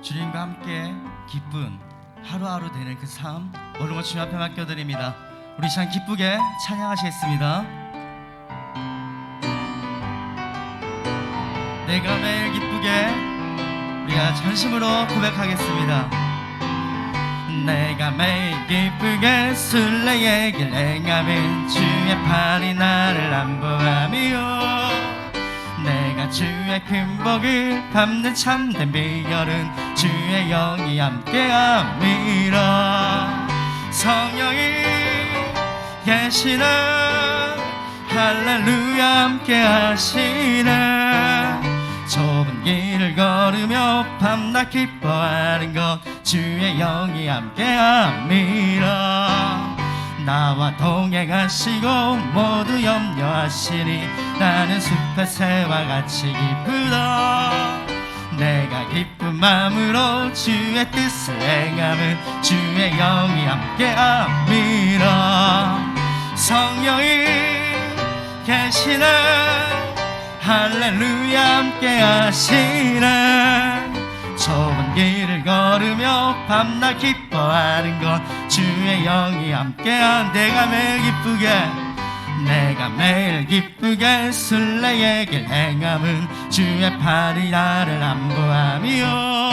주님과 함께 기쁜 하루하루 되는 그 삶 모든 것 주님 앞에 맡겨드립니다. 우리 시간 기쁘게 찬양하시겠습니다. 내가 매일 기쁘게 우리가 전심으로 고백하겠습니다. 내가 매일 기쁘게 술래의 길 행하면 주의 팔이 나를 안보하며 내가 주의 큰 복을 밟는 참된 비결은 주의 영이 함께함이라. 성령이 계시네 할렐루야 함께하시네. 좁은 길을 걸으며 밤낮 기뻐하는 것 주의 영이 함께함이라. 나와 동행하시고 모두 염려하시니 나는 숲의 새와 같이 기쁘다. 내가 기쁜 마음으로 주의 뜻을 행하면 주의 영이 함께함이라. 성령이 계시네 할렐루야 함께하시네. 좁은 길을 걸으며 밤낮 기뻐하는 것 주의 영이 함께한. 내가 매일 기쁘게 술래의 길 행함은 주의 팔이 나를 안보하며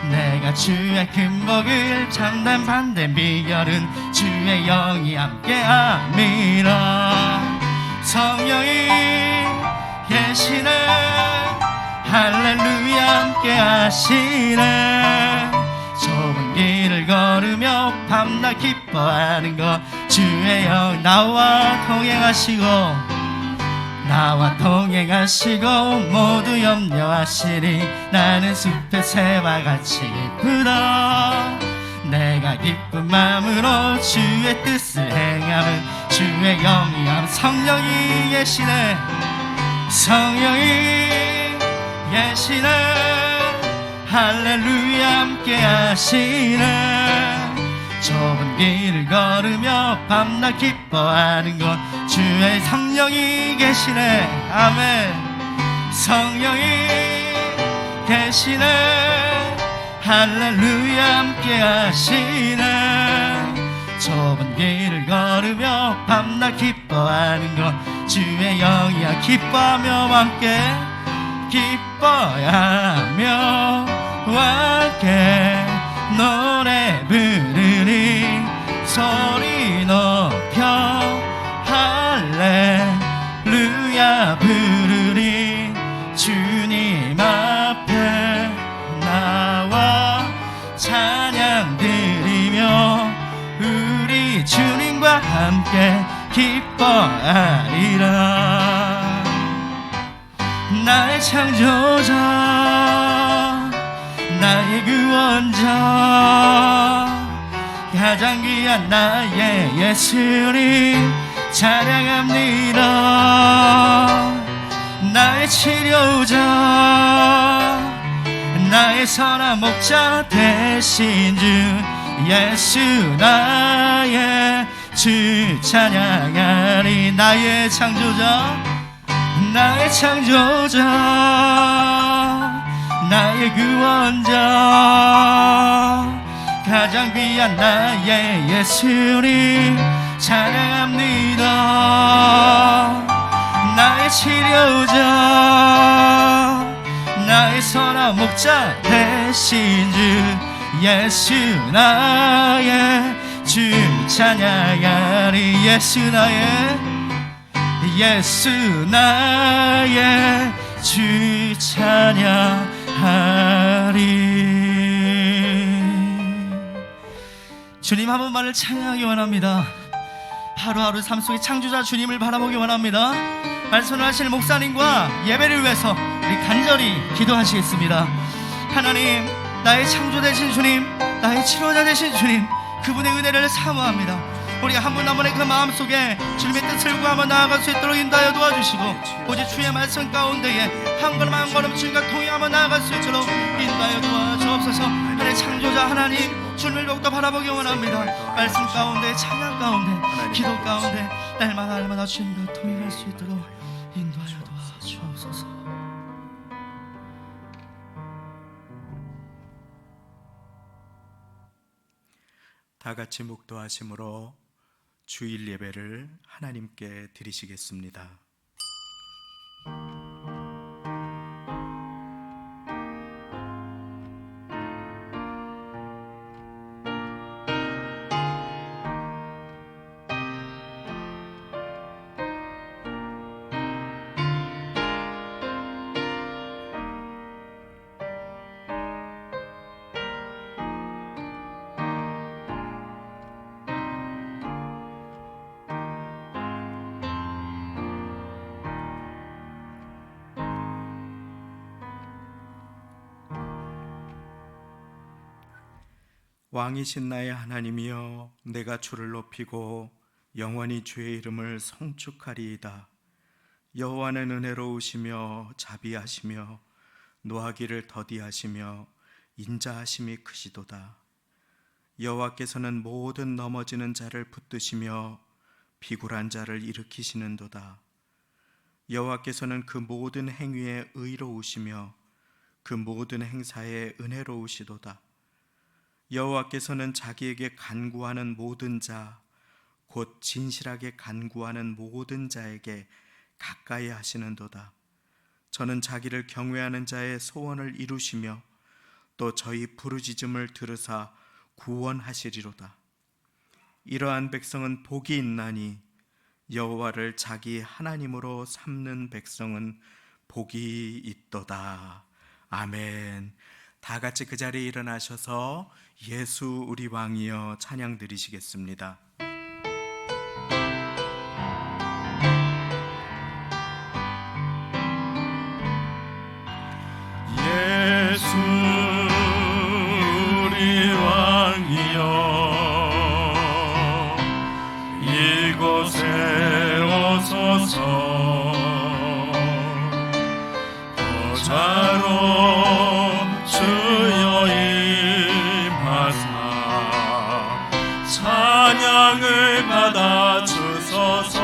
내가 주의 큰 복을 참된 반대 비결은 주의 영이 함께함이라. 성령이 계시네 할렐루야 함께하시네. 좁은 길을 걸으며 밤낮 기뻐하는 것 주의 영. 나와 동행하시고 모두 염려하시니 나는 숲의 새와 같이 기쁘다. 내가 기쁜 마음으로 주의 뜻을 행하면 주의 영이 함. 성령이 계시네 할렐루야 함께하시네. 좁은 길을 걸으며 밤낮 기뻐하는 것 주의 성령이 계시네. 아멘. 성령이 계시네 할렐루야 함께하시네. 좁은 길을 걸으며 밤낮 기뻐하는 것 주의 영이야. 기뻐하며 함께 노래 부르니 소리 높여 할렐루야 부르니 주님 앞에 나와 찬양 드리며 우리 주님과 함께 기뻐하리라. 나의 창조자 나의 구원자 가장 귀한 나의 예수님 찬양합니다. 나의 치료자 나의 선한 목자 되신 주 예수 나의 주 찬양하리. 나의 창조자 나의 구원자 가장 귀한 나의 예수님 찬양합니다. 나의 치료자 나의 선한 목자 되신 주 예수 나의 주 찬양하리. 예수 나의 주 찬양하리. 주님 한 번만을 찬양하기 원합니다. 하루하루 삶 속에 창조자 주님을 바라보기 원합니다. 말씀을 하실 목사님과 예배를 위해서 우리 간절히 기도하시겠습니다. 하나님, 나의 창조 되신 주님, 나의 치료자 되신 주님, 그분의 은혜를 사모합니다. 우리가 한 분 한 분의 그 마음속에 주님의 뜻을 구하며 나아갈 수 있도록 인도하여 도와주시고 오직 주의 말씀 가운데에 한 걸음 한 걸음 주님과 통행하며 나아갈 수 있도록 인도하여 도와주옵소서. 하나님의 창조자 하나님 주님을 더욱더 바라보기 원합니다. 말씀 가운데 찬양 가운데 기도 가운데 날마다 주님과 통행할 수 있도록 인도하여 도와주옵소서. 다 같이 묵도하심으로 주일 예배를 하나님께 드리시겠습니다. 왕이신 나의 하나님이여, 내가 주를 높이고 영원히 주의 이름을 성축하리이다. 여호와는 은혜로우시며 자비하시며 노하기를 더디하시며 인자하심이 크시도다. 여호와께서는 모든 넘어지는 자를 붙드시며 비굴한 자를 일으키시는도다. 여호와께서는 그 모든 행위에 의로우시며 그 모든 행사에 은혜로우시도다. 여호와께서는 자기에게 간구하는 모든 자, 곧 진실하게 간구하는 모든 자에게 가까이 하시는도다. 저는 자기를 경외하는 자의 소원을 이루시며 또 저희 부르짖음을 들으사 구원하시리로다. 이러한 백성은 복이 있나니 여호와를 자기 하나님으로 삼는 백성은 복이 있도다. 아멘. 다 같이 그 자리에 일어나셔서 예수 우리 왕이여 찬양 드리시겠습니다. 예수 우리 왕이여 이곳에 오소서. 보좌로 주여 임하사 찬양을 받아 주소서.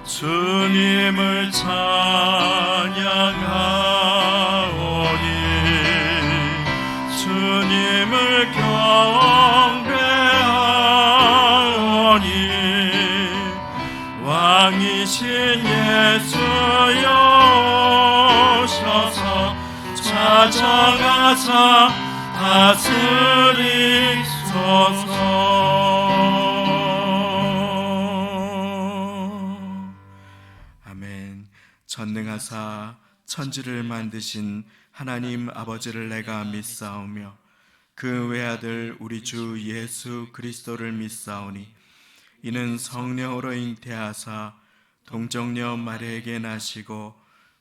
주님을 찬양하오니 주님을 경배하오니 왕이신 예수여 오셔서 찾아가사 다스리소서. 아멘. 전능하사 천지를 만드신 하나님 아버지를 내가 믿사오며 그 외아들 우리 주 예수 그리스도를 믿사오니 이는 성령으로 잉태하사 동정녀 마리아에게 나시고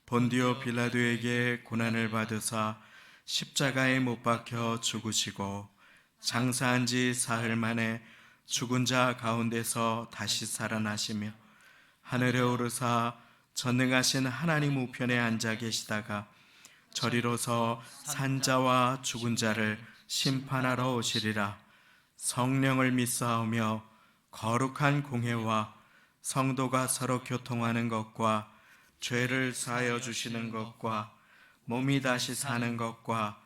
본디오 빌라도에게 고난을 받으사 십자가에 못 박혀 죽으시고 장사한 지 사흘 만에 죽은 자 가운데서 다시 살아나시며 하늘에 오르사 전능하신 하나님 우편에 앉아 계시다가 저리로서 산자와 죽은 자를 심판하러 오시리라. 성령을 믿사오며 거룩한 공회와 성도가 서로 교통하는 것과 죄를 사하여 주시는 것과 몸이 다시 사는 것과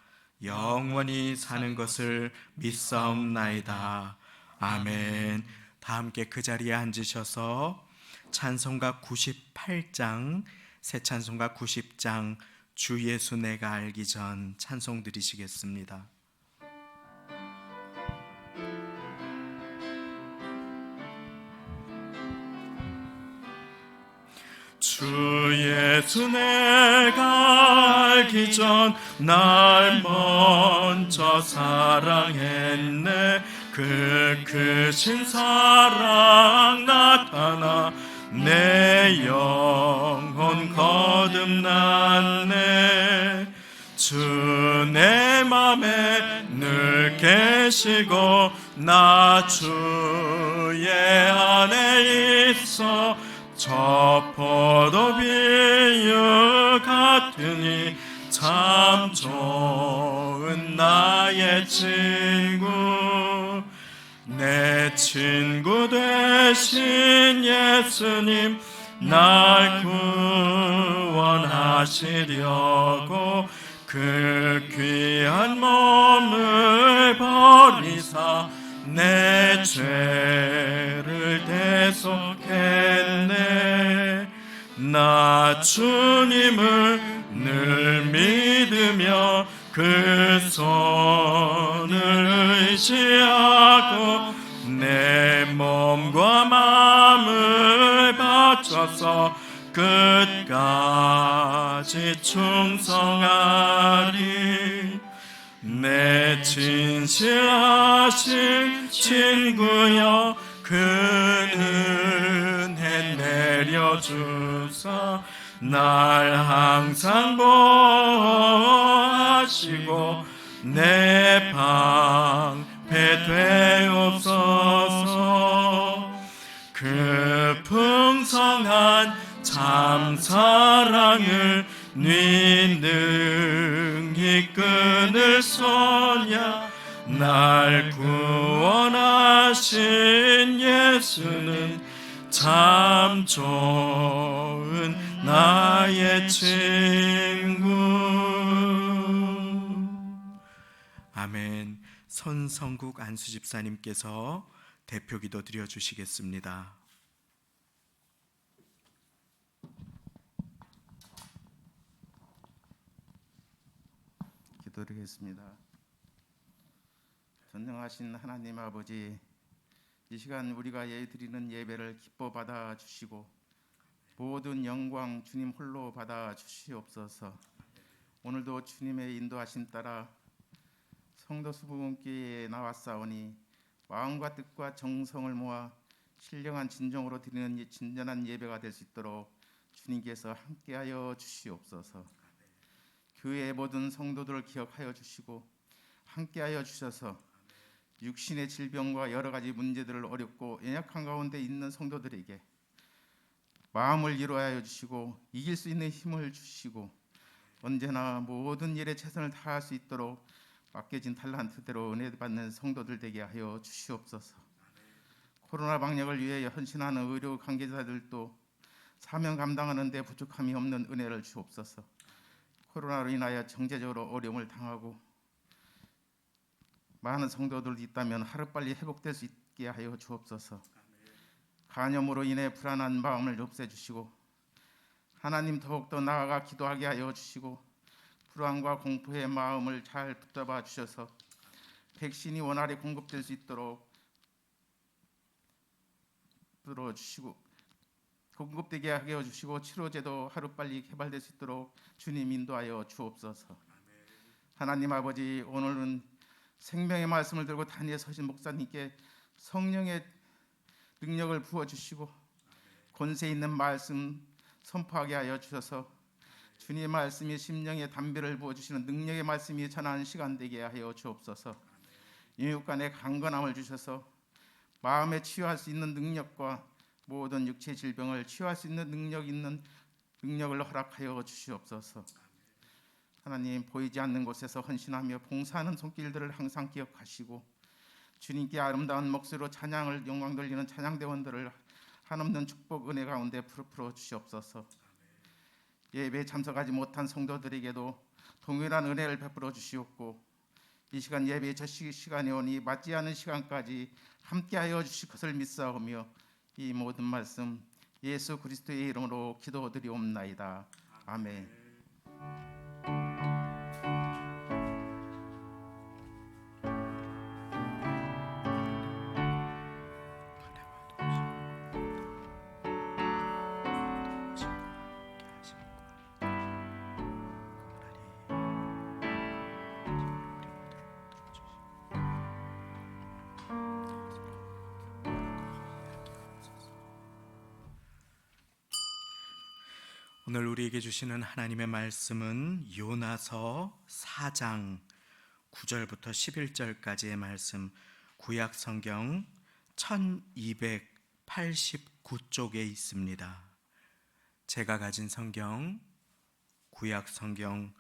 영원히 사는 것을 믿사옵나이다. 아멘. 다 함께 그 자리에 앉으셔서 찬송가 98장, 새 찬송가 90장 주 예수 내가 알기 전 찬송 드리시겠습니다. 주 예수 내가 알기 전 날 먼저 사랑했네. 그 크신 사랑 나타나 내 영혼 거듭났네. 주 내 맘에 늘 계시고 나 주의 안에 있어 저 포도 비유 같으니 참 좋은 나의 친구. 내 친구 되신 예수님 날 구원하시려고 그 그 귀한 몸을 버리사 내 죄를 대속했네. 나 주님을 늘 믿으며 그 손을 의지하고 내 몸과 마음을 바쳐서 끝까지 충성하리. 내 진실하신 친구여 그 은혜 내려주사 날 항상 보호하시고 내 방패 되옵소서. 그 풍성한 참 사랑을 네 능히 끊을 소냐. 날 구원하신 예수는 참 좋은 나의 친구. 아멘. 손성국 안수집사님께서 대표기도 드려주시겠습니다. 기도드리겠습니다. 전능하신 하나님 아버지, 이 시간 우리가 드리는 예배를 기뻐 받아 주시고 모든 영광 주님 홀로 받아 주시옵소서. 오늘도 주님의 인도하심 따라 성도 수부문교회에 나왔사오니 마음과 뜻과 정성을 모아 신령한 진정으로 드리는 이 진전한 예배가 될 수 있도록 주님께서 함께하여 주시옵소서. 교회의 모든 성도들을 기억하여 주시고 함께하여 주셔서 육신의 질병과 여러 가지 문제들을 어렵고 연약한 가운데 있는 성도들에게 마음을 이루하여 주시고 이길 수 있는 힘을 주시고 언제나 모든 일에 최선을 다할 수 있도록 맡겨진 탈란트대로 은혜 받는 성도들 되게 하여 주시옵소서. 코로나 방역을 위해 헌신하는 의료 관계자들도 사명 감당하는 데 부족함이 없는 은혜를 주옵소서. 코로나로 인하여 경제적으로 어려움을 당하고 많은 성도들이 있다면 하루빨리 회복될 수 있게 하여 주옵소서. 간염으로 인해 불안한 마음을 없애주시고 하나님 더욱더 나아가 기도하게 하여 주시고 불안과 공포의 마음을 잘 붙잡아 주셔서 백신이 원활히 공급될 수 있도록 들어주시고 공급되게 하게 해주시고 치료제도 하루빨리 개발될 수 있도록 주님 인도하여 주옵소서. 하나님 아버지, 오늘은 생명의 말씀을 들고 단위에 서신 목사님께 성령의 능력을 부어주시고 권세 있는 말씀 선포하게 하여 주셔서 주님의 말씀이 심령의 담배를 부어주시는 능력의 말씀이 전하는 시간 되게 하여 주옵소서. 이웃 간의 강건함을 주셔서 마음에 치유할 수 있는 능력과 모든 육체 질병을 치유할 수 있는 능력을 허락하여 주시옵소서. 하나님, 보이지 않는 곳에서 헌신하며 봉사하는 손길들을 항상 기억하시고 주님께 아름다운 목소리로 찬양을 영광 돌리는 찬양대원들을 한없는 축복 은혜 가운데 풀어 주시옵소서. 예배에 참석하지 못한 성도들에게도 동일한 은혜를 베풀어 주시옵고 이 시간 예배의 첫 시간이 오니 맞지 않은 시간까지 함께하여 주실 것을 믿사오며 이 모든 말씀 예수 그리스도의 이름으로 기도드리옵나이다. 아멘. 오늘 우리에게 주시는 하나님의 말씀은 요나서 4장 9절부터 11절까지의 말씀, 구약 성경 1289쪽에 있습니다. 제가 가진 성경 구약 성경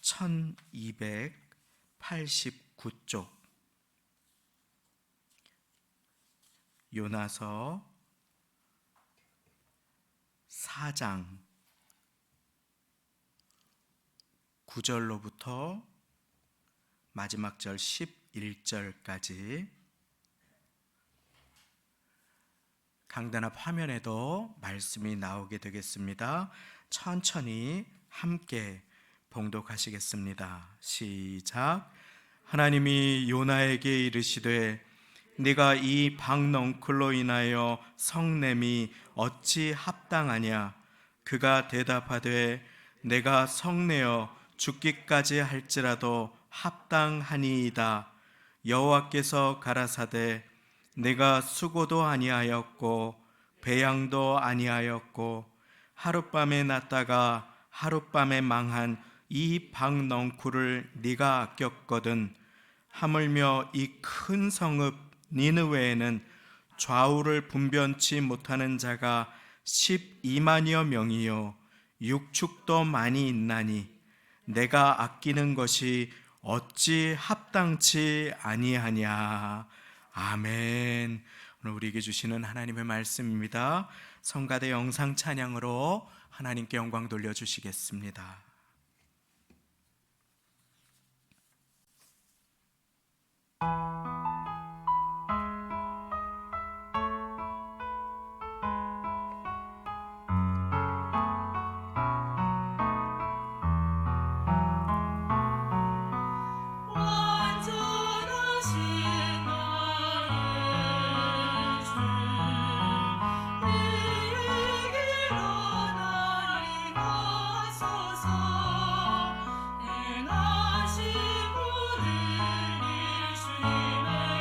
1289쪽 요나서 4장 9절로부터 마지막 절 11절까지 강단 앞 화면에도 말씀이 나오게 되겠습니다. 천천히 함께 봉독하시겠습니다. 시작. 하나님이 요나에게 이르시되 네가 이 박넝쿨로 인하여 성냄이 어찌 합당하냐? 그가 대답하되 내가 성내어 죽기까지 할지라도 합당하니이다. 여호와께서 가라사대 내가 수고도 아니하였고 배양도 아니하였고 하룻밤에 났다가 하룻밤에 망한 이 박넝쿨을 네가 아꼈거든. 하물며 이 큰 성읍 니느웨에는 좌우를 분변치 못하는 자가 12만여 명이요 육축도 많이 있나니 내가 아끼는 것이 어찌 합당치 아니하냐. 아멘. 오늘 우리에게 주시는 하나님의 말씀입니다. 성가대 영상 찬양으로 하나님께 영광 돌려주시겠습니다. 행하신 분을 예수님의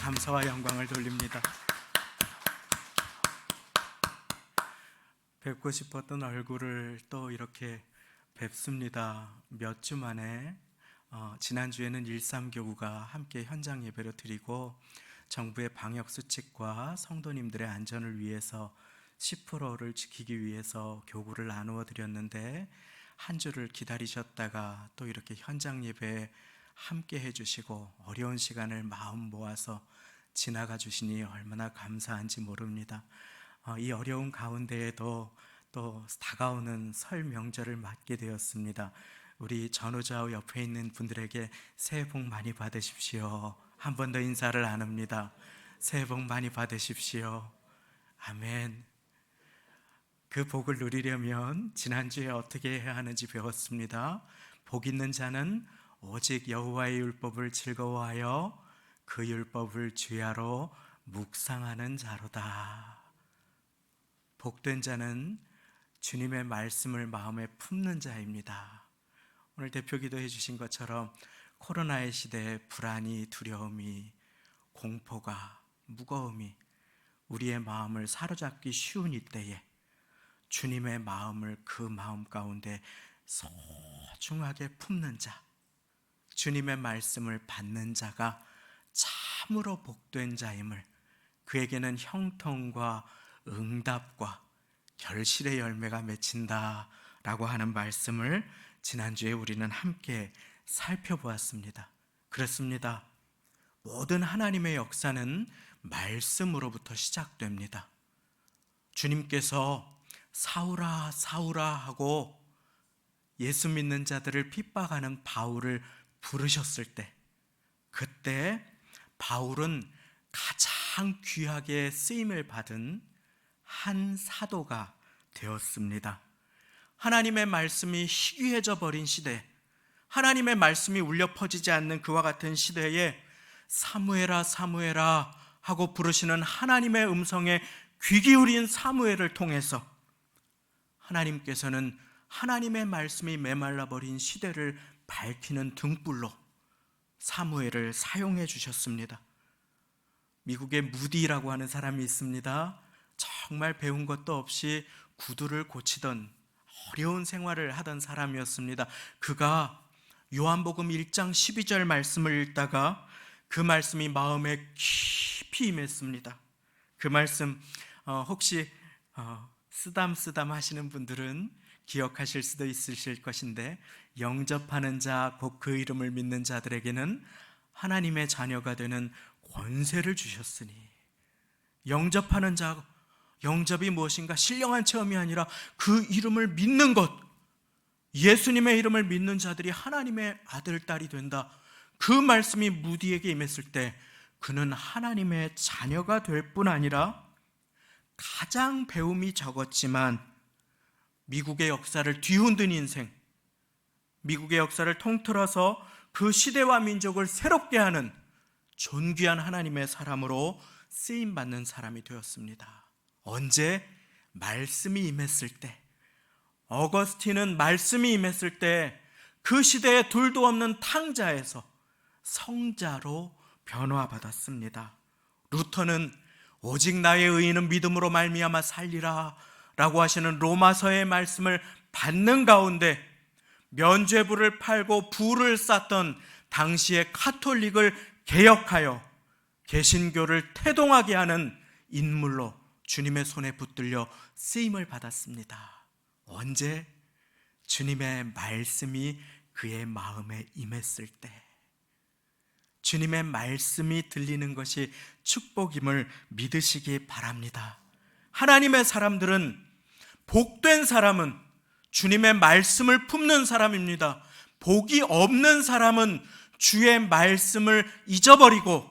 감사와 영광을 돌립니다. 뵙고 싶었던 얼굴을 또 이렇게 뵙습니다. 몇 주 만에 지난주에는 13교구가 함께 현장 예배를 드리고 정부의 방역수칙과 성도님들의 안전을 위해서 10%를 지키기 위해서 교구를 나누어 드렸는데 한 주를 기다리셨다가 또 이렇게 현장 예배에 함께 해주시고 어려운 시간을 마음 모아서 지나가 주시니 얼마나 감사한지 모릅니다. 이 어려운 가운데에도 또 다가오는 설 명절을 맞게 되었습니다. 우리 전우좌우 옆에 있는 분들에게 새해 복 많이 받으십시오. 한 번 더 인사를 나눕니다. 새해 복 많이 받으십시오. 아멘. 그 복을 누리려면 지난주에 어떻게 해야 하는지 배웠습니다. 복 있는 자는 오직 여호와의 율법을 즐거워하여 그 율법을 주야로 묵상하는 자로다. 복된 자는 주님의 말씀을 마음에 품는 자입니다. 오늘 대표 기도해 주신 것처럼 코로나의 시대에 불안이, 두려움이, 공포가, 무거움이 우리의 마음을 사로잡기 쉬운 이때에 주님의 마음을 그 마음 가운데 소중하게 품는 자, 주님의 말씀을 받는 자가 참으로 복된 자임을, 그에게는 형통과 응답과 결실의 열매가 맺힌다라고 하는 말씀을 지난주에 우리는 함께 살펴보았습니다. 그렇습니다. 모든 하나님의 역사는 말씀으로부터 시작됩니다. 주님께서 사울아 사울아 하고 예수 믿는 자들을 핍박하는 바울을 부르셨을 때, 그때 바울은 가장 귀하게 쓰임을 받은 한 사도가 되었습니다. 하나님의 말씀이 희귀해져 버린 시대, 하나님의 말씀이 울려 퍼지지 않는 그와 같은 시대에 사무엘아 사무엘아 하고 부르시는 하나님의 음성에 귀 기울인 사무엘을 통해서 하나님께서는 하나님의 말씀이 메말라 버린 시대를 밝히는 등불로 사무엘을 사용해 주셨습니다. 미국에 무디라고 하는 사람이 있습니다. 정말 배운 것도 없이 구두를 고치던 어려운 생활을 하던 사람이었습니다. 그가 요한복음 1장 12절 말씀을 읽다가 그 말씀이 마음에 깊이 임했습니다. 그 말씀 혹시 쓰담쓰담 하시는 분들은 기억하실 수도 있으실 것인데, 영접하는 자 곧 그 이름을 믿는 자들에게는 하나님의 자녀가 되는 권세를 주셨으니, 영접하는 자, 영접이 무엇인가? 신령한 체험이 아니라 그 이름을 믿는 것, 예수님의 이름을 믿는 자들이 하나님의 아들, 딸이 된다. 그 말씀이 무디에게 임했을 때 그는 하나님의 자녀가 될 뿐 아니라 가장 배움이 적었지만 미국의 역사를 뒤흔든 인생, 미국의 역사를 통틀어서 그 시대와 민족을 새롭게 하는 존귀한 하나님의 사람으로 쓰임받는 사람이 되었습니다. 언제? 말씀이 임했을 때. 어거스틴은 말씀이 임했을 때 그 시대에 둘도 없는 탕자에서 성자로 변화받았습니다. 루터는 오직 나의 의인은 믿음으로 말미암아 살리라 라고 하시는 로마서의 말씀을 받는 가운데 면죄부를 팔고 부를 쌓던 당시의 카톨릭을 개혁하여 개신교를 태동하게 하는 인물로 주님의 손에 붙들려 쓰임을 받았습니다. 언제? 주님의 말씀이 그의 마음에 임했을 때. 주님의 말씀이 들리는 것이 축복임을 믿으시기 바랍니다. 하나님의 사람들은, 복된 사람은 주님의 말씀을 품는 사람입니다. 복이 없는 사람은 주의 말씀을 잊어버리고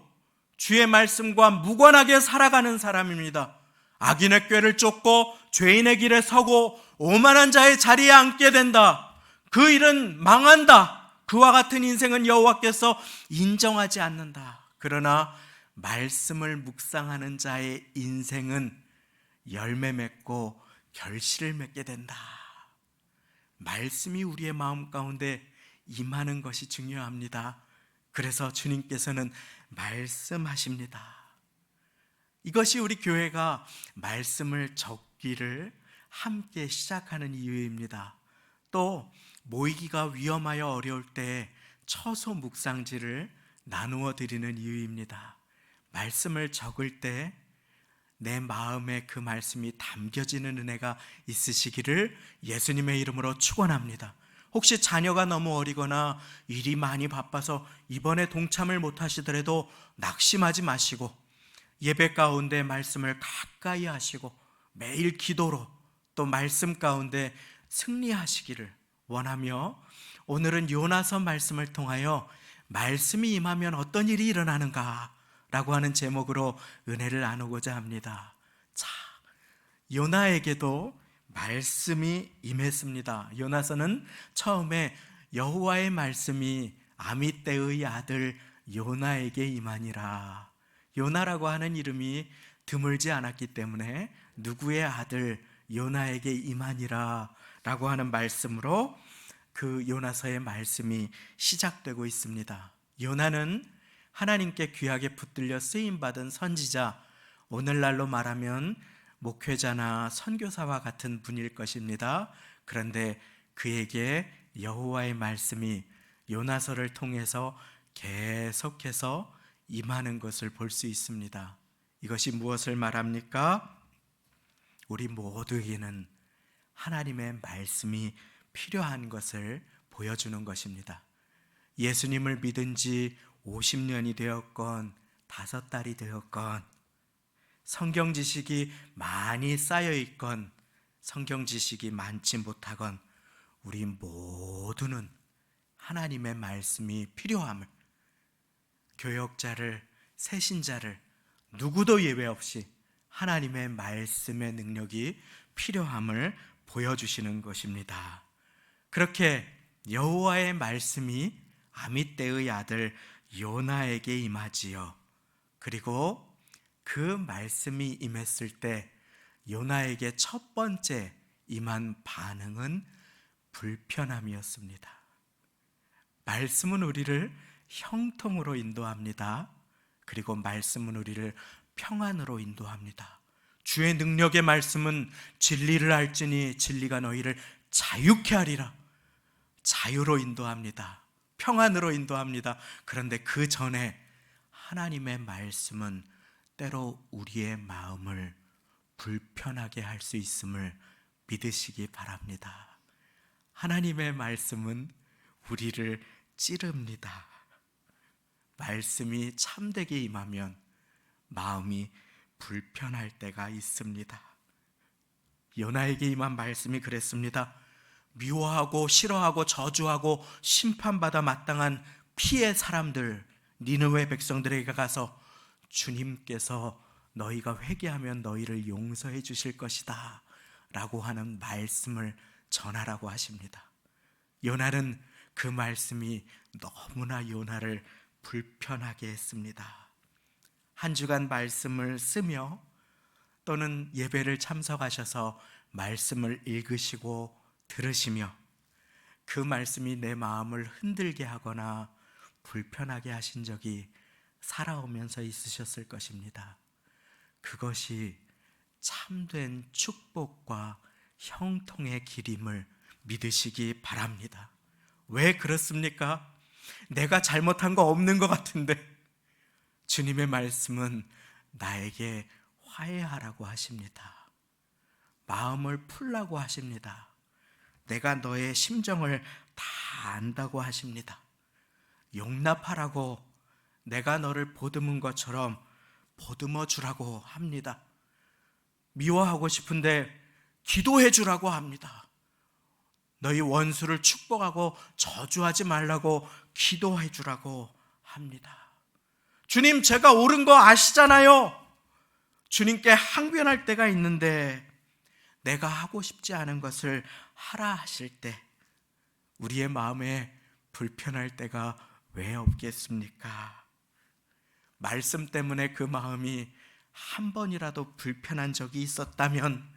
주의 말씀과 무관하게 살아가는 사람입니다. 악인의 꾀를 쫓고 죄인의 길에 서고 오만한 자의 자리에 앉게 된다. 그 일은 망한다. 그와 같은 인생은 여호와께서 인정하지 않는다. 그러나 말씀을 묵상하는 자의 인생은 열매 맺고 결실을 맺게 된다. 말씀이 우리의 마음 가운데 임하는 것이 중요합니다. 그래서 주님께서는 말씀하십니다. 이것이 우리 교회가 말씀을 적기를 함께 시작하는 이유입니다. 또 모이기가 위험하여 어려울 때 처소 묵상지를 나누어 드리는 이유입니다. 말씀을 적을 때 내 마음에 그 말씀이 담겨지는 은혜가 있으시기를 예수님의 이름으로 축원합니다. 혹시 자녀가 너무 어리거나 일이 많이 바빠서 이번에 동참을 못하시더라도 낙심하지 마시고 예배 가운데 말씀을 가까이 하시고 매일 기도로 또 말씀 가운데 승리하시기를 원하며, 오늘은 요나서 말씀을 통하여 말씀이 임하면 어떤 일이 일어나는가 라고 하는 제목으로 은혜를 나누고자 합니다. 자, 요나에게도 말씀이 임했습니다. 요나서는 처음에 여호와의 말씀이 아미떼의 아들 요나에게 임하니라. 요나라고 하는 이름이 드물지 않았기 때문에 누구의 아들 요나에게 임하니라 라고 하는 말씀으로 그 요나서의 말씀이 시작되고 있습니다. 요나는 하나님께 귀하게 붙들려 쓰임받은 선지자, 오늘날로 말하면 목회자나 선교사와 같은 분일 것입니다. 그런데 그에게 여호와의 말씀이 요나서를 통해서 계속해서 임하는 것을 볼 수 있습니다. 이것이 무엇을 말합니까? 우리 모두에게는 하나님의 말씀이 필요한 것을 보여주는 것입니다. 예수님을 믿은 지 50년이 되었건 5달이 되었건 성경 지식이 많이 쌓여 있건 성경 지식이 많지 못하건 우리 모두는 하나님의 말씀이 필요함을, 교역자를, 새신자를 누구도 예외 없이 하나님의 말씀의 능력이 필요함을 보여주시는 것입니다. 그렇게 여호와의 말씀이 아미떼의 아들 요나에게 임하지요. 그리고 그 말씀이 임했을 때 요나에게 첫 번째 임한 반응은 불편함이었습니다. 말씀은 우리를 형통으로 인도합니다. 그리고 말씀은 우리를 평안으로 인도합니다. 주의 능력의 말씀은 진리를 알지니 진리가 너희를 자유케 하리라. 자유로 인도합니다. 평안으로 인도합니다. 그런데 그 전에 하나님의 말씀은 때로 우리의 마음을 불편하게 할 수 있음을 믿으시기 바랍니다. 하나님의 말씀은 우리를 찌릅니다. 말씀이 참되게 임하면 마음이 불편할 때가 있습니다. 요나에게 임한 말씀이 그랬습니다. 미워하고 싫어하고 저주하고 심판받아 마땅한 피의 사람들, 니느웨 백성들에게 가서 주님께서 너희가 회개하면 너희를 용서해 주실 것이다 라고 하는 말씀을 전하라고 하십니다. 요나는 그 말씀이 너무나 요나를 불편하게 했습니다. 한 주간 말씀을 쓰며 또는 예배를 참석하셔서 말씀을 읽으시고 들으시며 그 말씀이 내 마음을 흔들게 하거나 불편하게 하신 적이 살아오면서 있으셨을 것입니다. 그것이 참된 축복과 형통의 길임을 믿으시기 바랍니다. 왜 그렇습니까? 내가 잘못한 거 없는 것 같은데 주님의 말씀은 나에게 화해하라고 하십니다. 마음을 풀라고 하십니다. 내가 너의 심정을 다 안다고 하십니다. 용납하라고, 내가 너를 보듬은 것처럼 보듬어 주라고 합니다. 미워하고 싶은데 기도해 주라고 합니다. 너희 원수를 축복하고 저주하지 말라고 기도해 주라고 합니다. 주님, 제가 옳은 거 아시잖아요. 주님께 항변할 때가 있는데 내가 하고 싶지 않은 것을 하라 하실 때 우리의 마음에 불편할 때가 왜 없겠습니까? 말씀 때문에 그 마음이 한 번이라도 불편한 적이 있었다면,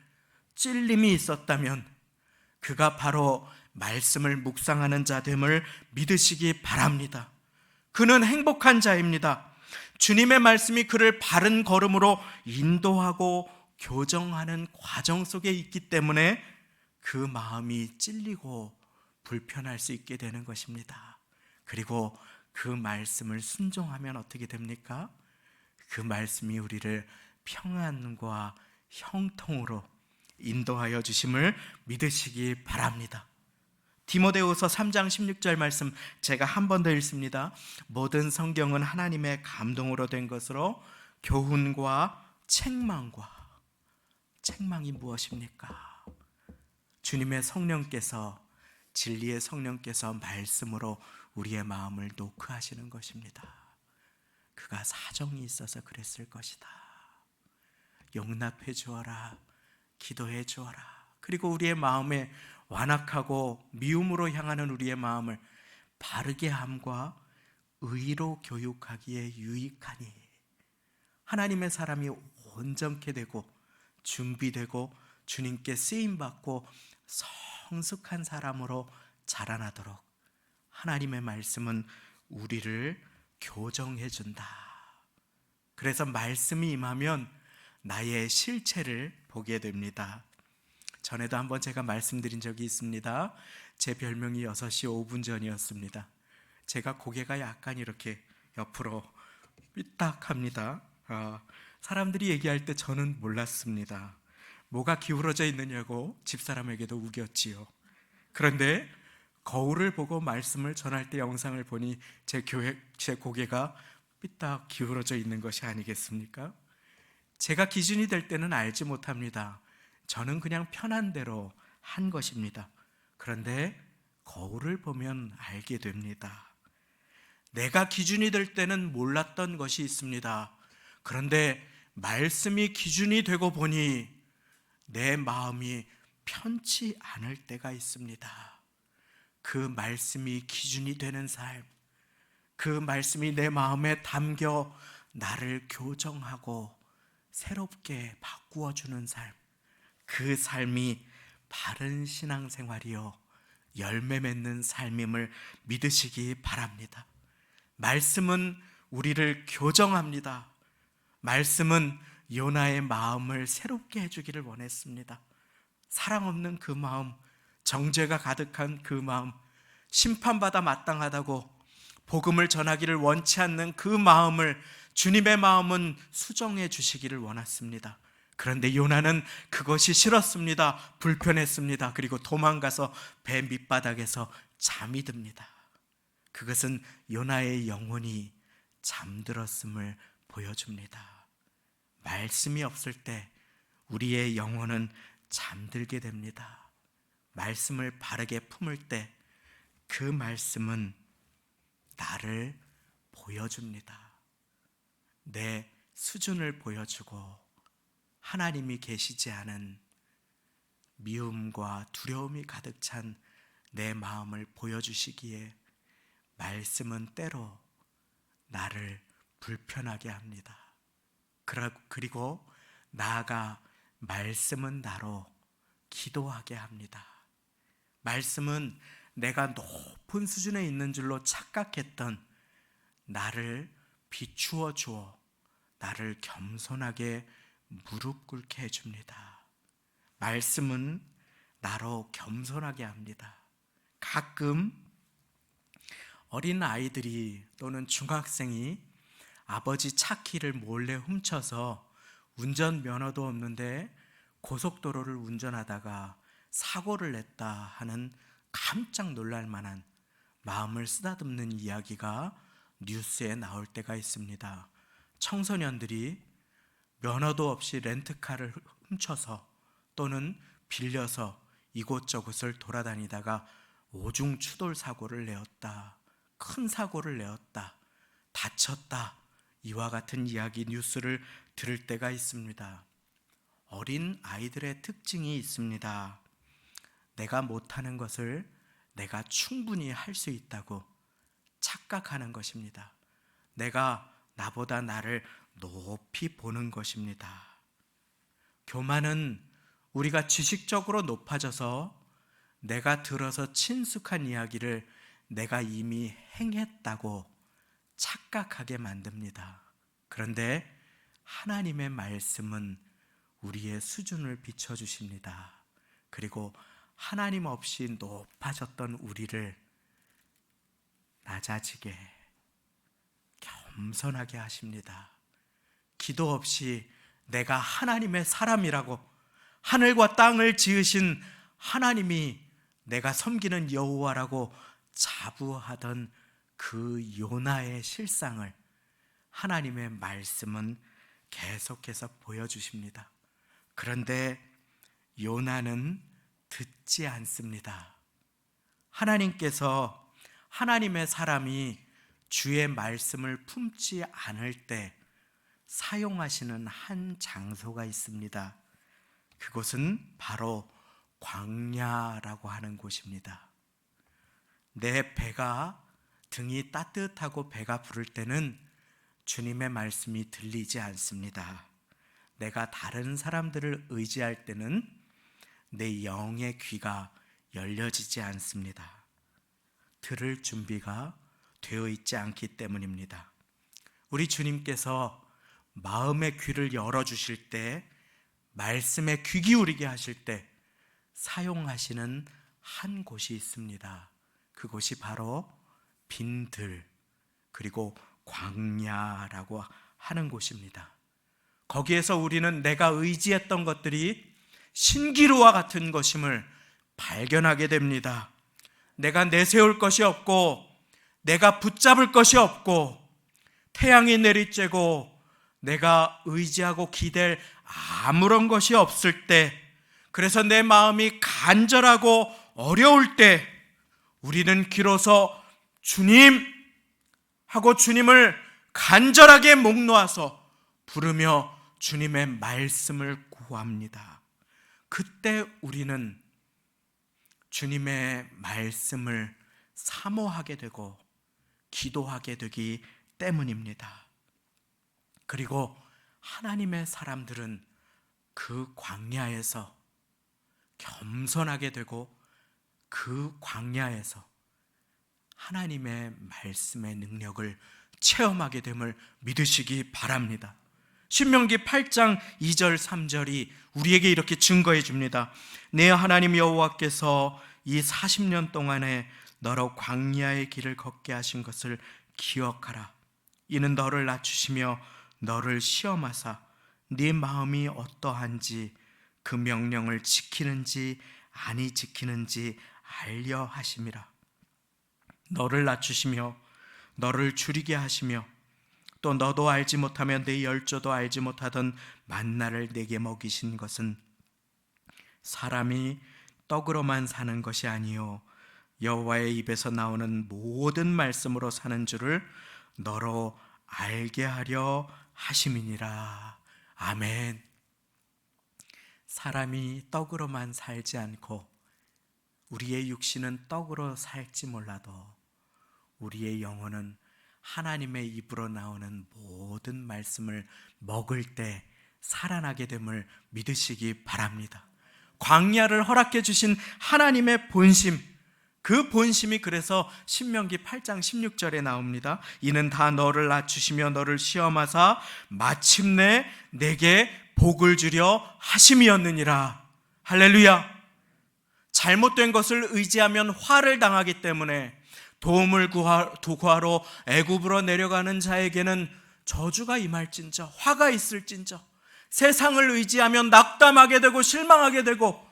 찔림이 있었다면 그가 바로 말씀을 묵상하는 자 됨을 믿으시기 바랍니다. 그는 행복한 자입니다. 주님의 말씀이 그를 바른 걸음으로 인도하고 교정하는 과정 속에 있기 때문에 그 마음이 찔리고 불편할 수 있게 되는 것입니다. 그리고 그 말씀을 순종하면 어떻게 됩니까? 그 말씀이 우리를 평안과 형통으로 인도하여 주심을 믿으시기 바랍니다. 디모데후서 3장 16절 말씀 제가 한 번 더 읽습니다. 모든 성경은 하나님의 감동으로 된 것으로 교훈과 책망이 무엇입니까? 주님의 성령께서, 진리의 성령께서 말씀으로 우리의 마음을 노크하시는 것입니다. 그가 사정이 있어서 그랬을 것이다. 용납해 주어라, 기도해 주어라. 그리고 우리의 마음에 완악하고 미움으로 향하는 우리의 마음을 바르게 함과 의로 교육하기에 유익하니, 하나님의 사람이 온전케 되고 준비되고 주님께 쓰임받고 성숙한 사람으로 자라나도록 하나님의 말씀은 우리를 교정해 준다. 그래서 말씀이 임하면 나의 실체를 보게 됩니다. 전에도 한번 제가 말씀드린 적이 있습니다. 제 별명이 6시 5분 전이었습니다. 제가 고개가 약간 이렇게 옆으로 삐딱합니다. 사람들이 얘기할 때 저는 몰랐습니다. 뭐가 기울어져 있느냐고 집사람에게도 우겼지요. 그런데 거울을 보고 말씀을 전할 때 영상을 보니 제 고개가 삐딱 기울어져 있는 것이 아니겠습니까? 제가 기준이 될 때는 알지 못합니다. 저는 그냥 편한 대로 한 것입니다. 그런데 거울을 보면 알게 됩니다. 내가 기준이 될 때는 몰랐던 것이 있습니다. 그런데 말씀이 기준이 되고 보니 내 마음이 편치 않을 때가 있습니다. 그 말씀이 기준이 되는 삶, 그 말씀이 내 마음에 담겨 나를 교정하고 새롭게 바꾸어 주는 삶, 그 삶이 바른 신앙생활이요 열매 맺는 삶임을 믿으시기 바랍니다. 말씀은 우리를 교정합니다. 말씀은 요나의 마음을 새롭게 해주기를 원했습니다. 사랑 없는 그 마음, 정죄가 가득한 그 마음, 심판받아 마땅하다고 복음을 전하기를 원치 않는 그 마음을 주님의 마음은 수정해 주시기를 원했습니다. 그런데 요나는 그것이 싫었습니다. 불편했습니다. 그리고 도망가서 배 밑바닥에서 잠이 듭니다. 그것은 요나의 영혼이 잠들었음을 보여줍니다. 말씀이 없을 때 우리의 영혼은 잠들게 됩니다. 말씀을 바르게 품을 때 그 말씀은 나를 보여줍니다. 내 수준을 보여주고 하나님이 계시지 않은 미움과 두려움이 가득 찬 내 마음을 보여주시기에 말씀은 때로 나를 불편하게 합니다. 그리고 나아가 말씀은 나로 기도하게 합니다. 말씀은 내가 높은 수준에 있는 줄로 착각했던 나를 비추어 주어 나를 겸손하게 무릎 꿇게 해줍니다. 말씀은 나로 겸손하게 합니다. 가끔 어린 아이들이 또는 중학생이 아버지 차 키를 몰래 훔쳐서 운전면허도 없는데 고속도로를 운전하다가 사고를 냈다 하는 깜짝 놀랄 만한 마음을 쓰다듬는 이야기가 뉴스에 나올 때가 있습니다. 청소년들이 면허도 없이 렌트카를 훔쳐서 또는 빌려서 이곳저곳을 돌아다니다가 오중 추돌 사고를 내었다. 큰 사고를 내었다. 다쳤다. 이와 같은 이야기 뉴스를 들을 때가 있습니다. 어린 아이들의 특징이 있습니다. 내가 못하는 것을 내가 충분히 할 수 있다고 착각하는 것입니다. 내가 나보다 나를 높이 보는 것입니다. 교만은 우리가 지식적으로 높아져서 내가 들어서 친숙한 이야기를 내가 이미 행했다고 착각하게 만듭니다. 그런데 하나님의 말씀은 우리의 수준을 비춰주십니다. 그리고 하나님 없이 높아졌던 우리를 낮아지게, 겸손하게 하십니다. 기도 없이 내가 하나님의 사람이라고, 하늘과 땅을 지으신 하나님이 내가 섬기는 여호와라고 자부하던 그 요나의 실상을 하나님의 말씀은 계속해서 보여주십니다. 그런데 요나는 듣지 않습니다. 하나님께서 하나님의 사람이 주의 말씀을 품지 않을 때 사용하시는 한 장소가 있습니다. 그곳은 바로 광야라고 하는 곳입니다. 내 배가, 등이 따뜻하고 배가 부를 때는 주님의 말씀이 들리지 않습니다. 내가 다른 사람들을 의지할 때는 내 영의 귀가 열려지지 않습니다. 들을 준비가 되어 있지 않기 때문입니다. 우리 주님께서 마음의 귀를 열어주실 때, 말씀에 귀 기울이게 하실 때 사용하시는 한 곳이 있습니다. 그곳이 바로 빈들, 그리고 광야라고 하는 곳입니다. 거기에서 우리는 내가 의지했던 것들이 신기루와 같은 것임을 발견하게 됩니다. 내가 내세울 것이 없고, 내가 붙잡을 것이 없고, 태양이 내리쬐고 내가 의지하고 기댈 아무런 것이 없을 때, 그래서 내 마음이 간절하고 어려울 때 우리는 비로소 주님 하고 주님을 간절하게 목 놓아서 부르며 주님의 말씀을 구합니다. 그때 우리는 주님의 말씀을 사모하게 되고 기도하게 되기 때문입니다. 그리고 하나님의 사람들은 그 광야에서 겸손하게 되고 그 광야에서 하나님의 말씀의 능력을 체험하게 됨을 믿으시기 바랍니다. 신명기 8장 2절 3절이 우리에게 이렇게 증거해 줍니다. 내 하나님 여호와께서 이 40년 동안에 너로 광야의 길을 걷게 하신 것을 기억하라. 이는 너를 낮추시며 너를 시험하사 네 마음이 어떠한지 그 명령을 지키는지 아니 지키는지 알려 하심이라. 너를 낮추시며 너를 줄이게 하시며 또 너도 알지 못하며 내 열조도 알지 못하던 만나를 내게 먹이신 것은 사람이 떡으로만 사는 것이 아니요 여호와의 입에서 나오는 모든 말씀으로 사는 줄을 너로 알게 하려 하심이니라. 아멘. 사람이 떡으로만 살지 않고 우리의 육신은 떡으로 살지 몰라도 우리의 영혼은 하나님의 입으로 나오는 모든 말씀을 먹을 때 살아나게 됨을 믿으시기 바랍니다. 광야를 허락해 주신 하나님의 본심, 그 본심이 그래서 신명기 8장 16절에 나옵니다. 이는 다 너를 낮추시며 너를 시험하사 마침내 내게 복을 주려 하심이었느니라. 할렐루야. 잘못된 것을 의지하면 화를 당하기 때문에 도움을 구하러 애굽으로 내려가는 자에게는 저주가 임할진저, 화가 있을진저, 세상을 의지하면 낙담하게 되고 실망하게 되고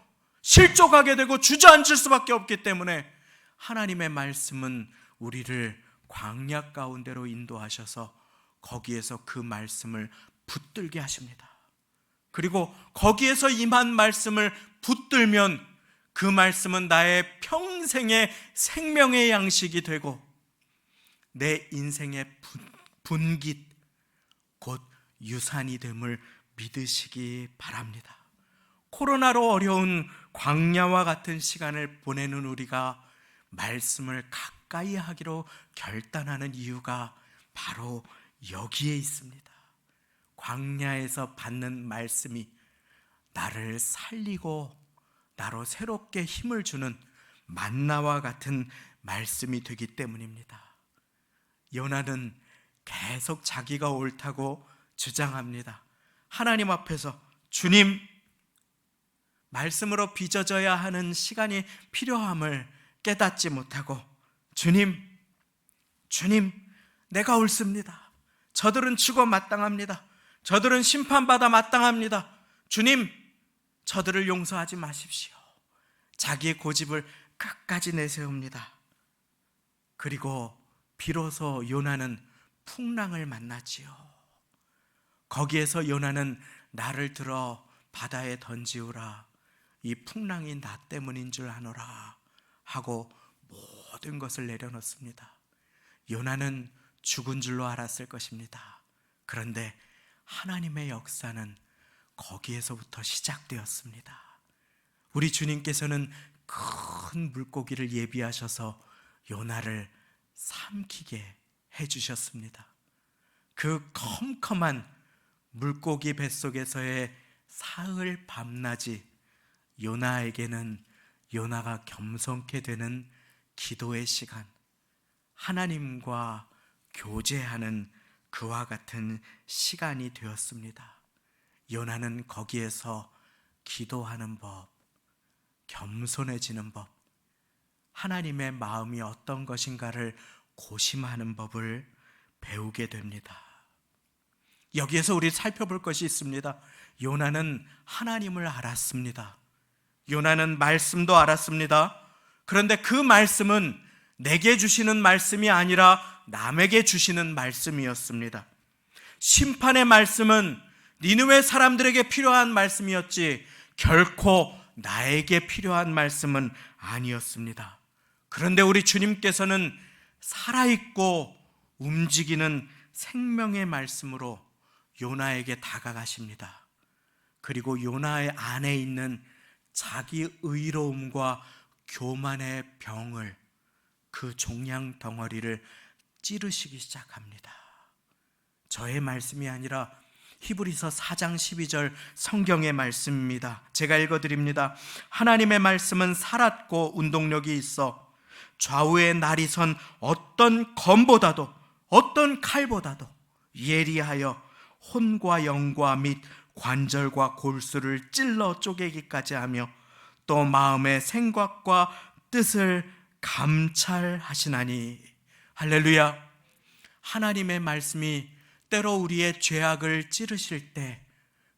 실족하게 되고 주저앉을 수밖에 없기 때문에 하나님의 말씀은 우리를 광야 가운데로 인도하셔서 거기에서 그 말씀을 붙들게 하십니다. 그리고 거기에서 임한 말씀을 붙들면 그 말씀은 나의 평생의 생명의 양식이 되고 내 인생의 분깃 곧 유산이 됨을 믿으시기 바랍니다. 코로나로 어려운 광야와 같은 시간을 보내는 우리가 말씀을 가까이 하기로 결단하는 이유가 바로 여기에 있습니다. 광야에서 받는 말씀이 나를 살리고 나로 새롭게 힘을 주는 만나와 같은 말씀이 되기 때문입니다. 요나는 계속 자기가 옳다고 주장합니다. 하나님 앞에서 주님, 말씀으로 빚어져야 하는 시간이 필요함을 깨닫지 못하고 주님, 내가 옳습니다. 저들은 죽어 마땅합니다. 저들은 심판받아 마땅합니다. 주님, 저들을 용서하지 마십시오. 자기의 고집을 끝까지 내세웁니다. 그리고 비로소 요나는 풍랑을 만나지요. 거기에서 요나는 나를 들어 바다에 던지우라. 이 풍랑이 나 때문인 줄 아노라 하고 모든 것을 내려놓습니다. 요나는 죽은 줄로 알았을 것입니다. 그런데 하나님의 역사는 거기에서부터 시작되었습니다. 우리 주님께서는 큰 물고기를 예비하셔서 요나를 삼키게 해주셨습니다. 그 컴컴한 물고기 뱃속에서의 사흘 밤낮이 요나에게는 요나가 겸손케 되는 기도의 시간, 하나님과 교제하는 그와 같은 시간이 되었습니다. 요나는 거기에서 기도하는 법, 겸손해지는 법, 하나님의 마음이 어떤 것인가를 고심하는 법을 배우게 됩니다. 여기에서 우리 살펴볼 것이 있습니다. 요나는 하나님을 알았습니다. 요나는 말씀도 알았습니다. 그런데 그 말씀은 내게 주시는 말씀이 아니라 남에게 주시는 말씀이었습니다. 심판의 말씀은 니느웨 사람들에게 필요한 말씀이었지 결코 나에게 필요한 말씀은 아니었습니다. 그런데 우리 주님께서는 살아있고 움직이는 생명의 말씀으로 요나에게 다가가십니다. 그리고 요나의 안에 있는 자기 의로움과 교만의 병을, 그 종양 덩어리를 찌르시기 시작합니다. 저의 말씀이 아니라 히브리서 4장 12절 성경의 말씀입니다. 제가 읽어드립니다. 하나님의 말씀은 살았고 운동력이 있어 좌우의 날이 선 어떤 검보다도 어떤 칼보다도 예리하여 혼과 영과 및 관절과 골수를 찔러 쪼개기까지 하며 또 마음의 생각과 뜻을 감찰하시나니. 할렐루야. 하나님의 말씀이 때로 우리의 죄악을 찌르실 때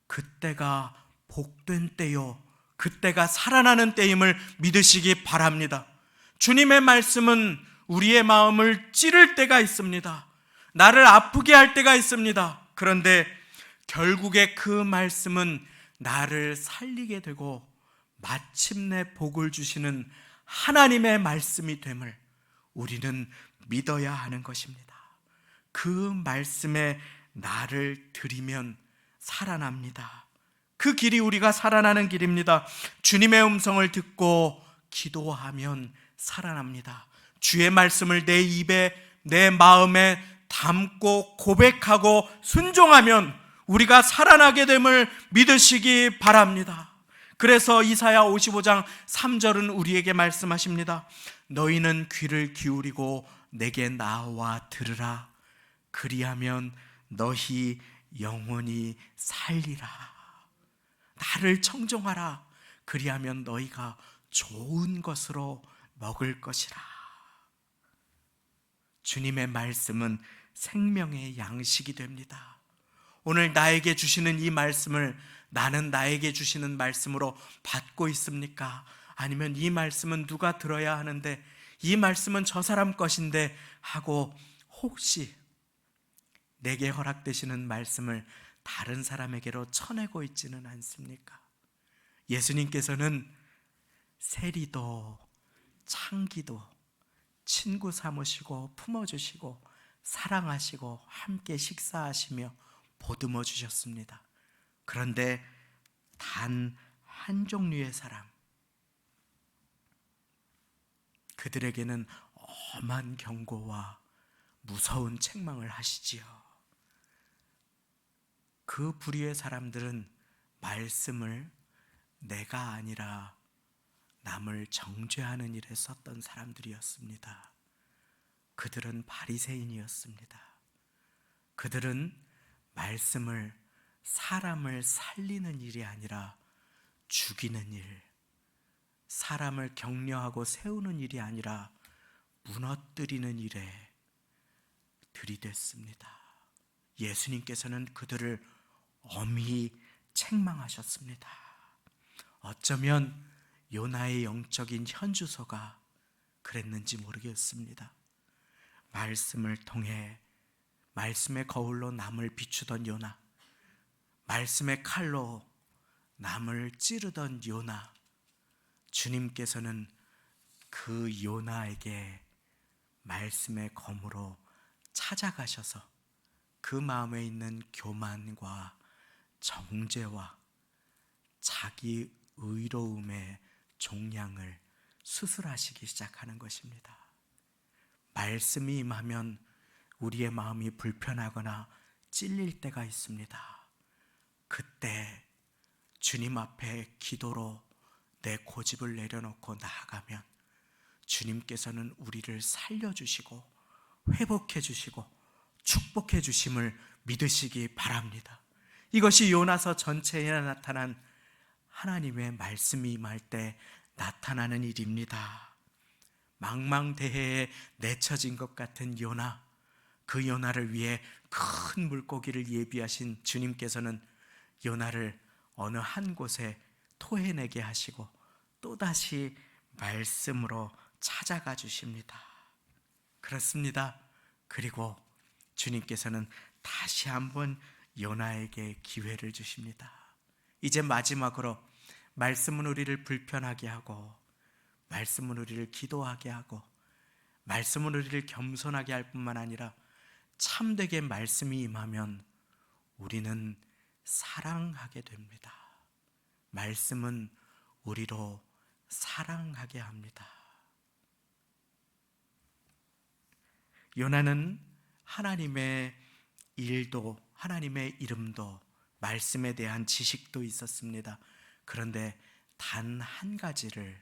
그때가 복된 때요, 그때가 살아나는 때임을 믿으시기 바랍니다. 주님의 말씀은 우리의 마음을 찌를 때가 있습니다. 나를 아프게 할 때가 있습니다. 그런데 결국에 그 말씀은 나를 살리게 되고 마침내 복을 주시는 하나님의 말씀이 됨을 우리는 믿어야 하는 것입니다. 그 말씀에 나를 드리면 살아납니다. 그 길이 우리가 살아나는 길입니다. 주님의 음성을 듣고 기도하면 살아납니다. 주의 말씀을 내 입에, 내 마음에 담고 고백하고 순종하면 우리가 살아나게 됨을 믿으시기 바랍니다. 그래서 이사야 55장 3절은 우리에게 말씀하십니다. 너희는 귀를 기울이고 내게 나와 들으라. 그리하면 너희 영원히 살리라. 나를 청종하라. 그리하면 너희가 좋은 것으로 먹을 것이라. 주님의 말씀은 생명의 양식이 됩니다. 오늘 나에게 주시는 이 말씀을 나는 나에게 주시는 말씀으로 받고 있습니까? 아니면 이 말씀은 누가 들어야 하는데, 이 말씀은 저 사람 것인데 하고 혹시 내게 허락되시는 말씀을 다른 사람에게로 쳐내고 있지는 않습니까? 예수님께서는 세리도 창기도 친구 삼으시고 품어주시고 사랑하시고 함께 식사하시며 보듬어 주셨습니다. 그런데 단 한 종류의 사람, 그들에게는 엄한 경고와 무서운 책망을 하시지요. 그 부류의 사람들은 말씀을 내가 아니라 남을 정죄하는 일에 썼던 사람들이었습니다. 그들은 바리새인이었습니다. 그들은 말씀을 사람을 살리는 일이 아니라 죽이는 일, 사람을 격려하고 세우는 일이 아니라 무너뜨리는 일에 들이댔습니다. 예수님께서는 그들을 엄히 책망하셨습니다. 어쩌면 요나의 영적인 현주소가 그랬는지 모르겠습니다. 말씀을 통해 말씀의 거울로 남을 비추던 요나, 말씀의 칼로 남을 찌르던 요나, 주님께서는 그 요나에게 말씀의 검으로 찾아가셔서 그 마음에 있는 교만과 정죄와 자기 의로움의 종량을 수술하시기 시작하는 것입니다. 말씀이 임하면 우리의 마음이 불편하거나 찔릴 때가 있습니다. 그때 주님 앞에 기도로 내 고집을 내려놓고 나아가면 주님께서는 우리를 살려주시고 회복해 주시고 축복해 주심을 믿으시기 바랍니다. 이것이 요나서 전체에 나타난 하나님의 말씀이 임할 때 나타나는 일입니다. 망망대해에 내쳐진 것 같은 요나, 그 요나를 위해 큰 물고기를 예비하신 주님께서는 요나를 어느 한 곳에 토해내게 하시고 또다시 말씀으로 찾아가 주십니다. 그렇습니다. 그리고 주님께서는 다시 한번 요나에게 기회를 주십니다. 이제 마지막으로 말씀은 우리를 불편하게 하고, 말씀은 우리를 기도하게 하고, 말씀은 우리를 겸손하게 할 뿐만 아니라 참되게 말씀이 임하면 우리는 사랑하게 됩니다. 말씀은 우리로 사랑하게 합니다. 요나는 하나님의 일도, 하나님의 이름도, 말씀에 대한 지식도 있었습니다. 그런데 단 한 가지를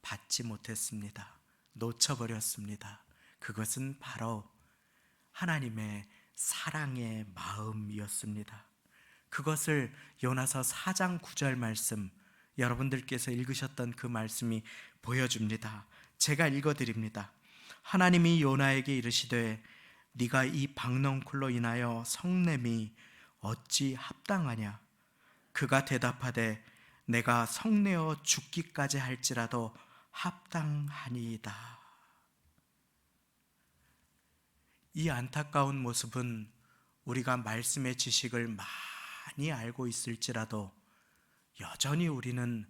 받지 못했습니다. 놓쳐버렸습니다. 그것은 바로 하나님의 사랑의 마음이었습니다. 그것을 요나서 4장 9절 말씀, 여러분들께서 읽으셨던 그 말씀이 보여줍니다. 제가 읽어드립니다. 하나님이 요나에게 이르시되 네가 이 박넝쿨로 인하여 성냄이 어찌 합당하냐? 그가 대답하되 내가 성내어 죽기까지 할지라도 합당하니이다. 이 안타까운 모습은 우리가 말씀의 지식을 많이 알고 있을지라도 여전히 우리는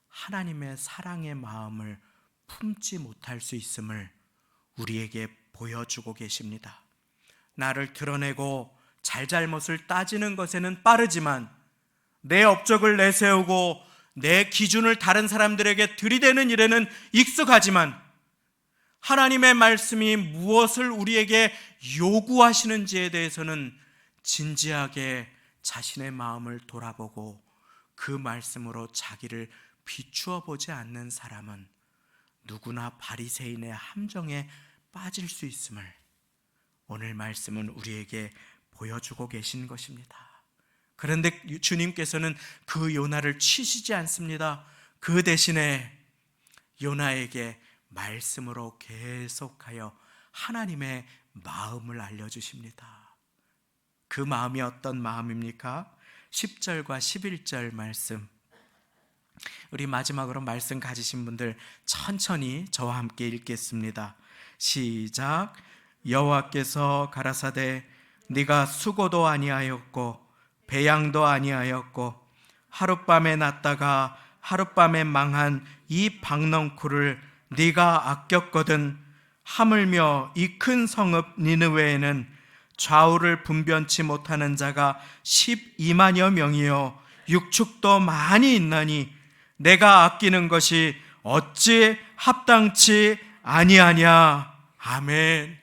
하나님의 사랑의 마음을 품지 못할 수 있음을 우리에게 보여주고 계십니다. 나를 드러내고 잘잘못을 따지는 것에는 빠르지만 내 업적을 내세우고 내 기준을 다른 사람들에게 들이대는 일에는 익숙하지만 하나님의 말씀이 무엇을 우리에게 요구하시는지에 대해서는 진지하게 자신의 마음을 돌아보고 그 말씀으로 자기를 비추어 보지 않는 사람은 누구나 바리새인의 함정에 빠질 수 있음을 오늘 말씀은 우리에게 보여주고 계신 것입니다. 그런데 주님께서는 그 요나를 치시지 않습니다. 그 대신에 요나에게 말씀으로 계속하여 하나님의 마음을 알려주십니다. 그 마음이 어떤 마음입니까? 10절과 11절 말씀, 우리 마지막으로 말씀 가지신 분들 천천히 저와 함께 읽겠습니다. 시작. 여호와께서 가라사대 네가 수고도 아니하였고 배양도 아니하였고 하룻밤에 났다가 하룻밤에 망한 이 박넝쿨을 네가 아꼈거든. 하물며 이 큰 성읍 니느웨에는 좌우를 분변치 못하는 자가 12만여 명이요 육축도 많이 있나니 내가 아끼는 것이 어찌 합당치 아니하냐. 아멘.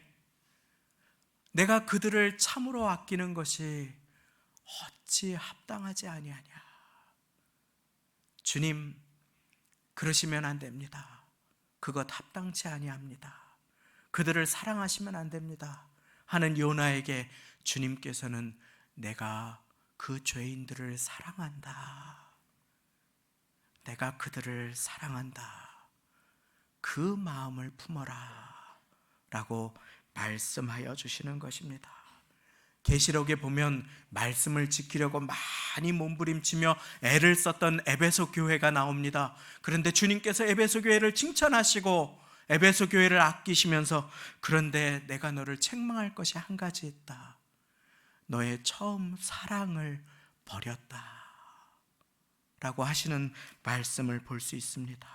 내가 그들을 참으로 아끼는 것이 어찌 합당하지 아니하냐. 주님, 그러시면 안 됩니다. 그것 합당치 아니합니다. 그들을 사랑하시면 안 됩니다 하는 요나에게 주님께서는 내가 그 죄인들을 사랑한다, 내가 그들을 사랑한다, 그 마음을 품어라 라고 말씀하여 주시는 것입니다. 계시록에 보면 말씀을 지키려고 많이 몸부림치며 애를 썼던 에베소 교회가 나옵니다. 그런데 주님께서 에베소 교회를 칭찬하시고 에베소 교회를 아끼시면서 그런데 내가 너를 책망할 것이 한 가지 있다. 너의 처음 사랑을 버렸다 라고 하시는 말씀을 볼 수 있습니다.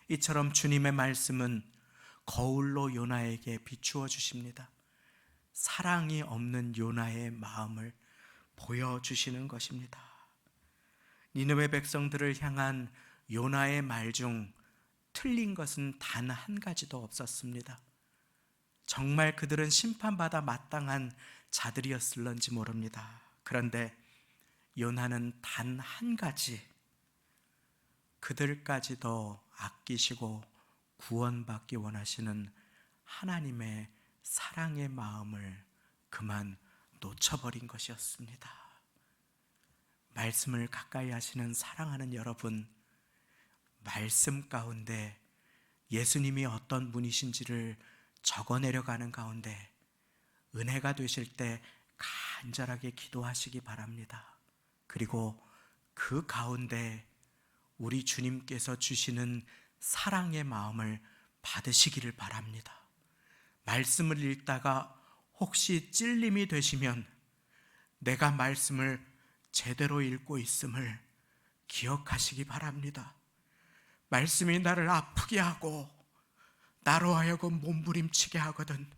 이처럼 주님의 말씀은 거울로 요나에게 비추어 주십니다. 사랑이 없는 요나의 마음을 보여주시는 것입니다. 니느웨 백성들을 향한 요나의 말 중 틀린 것은 단 한 가지도 없었습니다. 정말 그들은 심판받아 마땅한 자들이었을런지 모릅니다. 그런데 요나는 단 한 가지, 그들까지도 아끼시고 구원받기 원하시는 하나님의 사랑의 마음을 그만 놓쳐버린 것이었습니다. 말씀을 가까이 하시는 사랑하는 여러분, 말씀 가운데 예수님이 어떤 분이신지를 적어내려가는 가운데 은혜가 되실 때 간절하게 기도하시기 바랍니다. 그리고 그 가운데 우리 주님께서 주시는 사랑의 마음을 받으시기를 바랍니다. 말씀을 읽다가 혹시 찔림이 되시면 내가 말씀을 제대로 읽고 있음을 기억하시기 바랍니다. 말씀이 나를 아프게 하고 나로 하여금 몸부림치게 하거든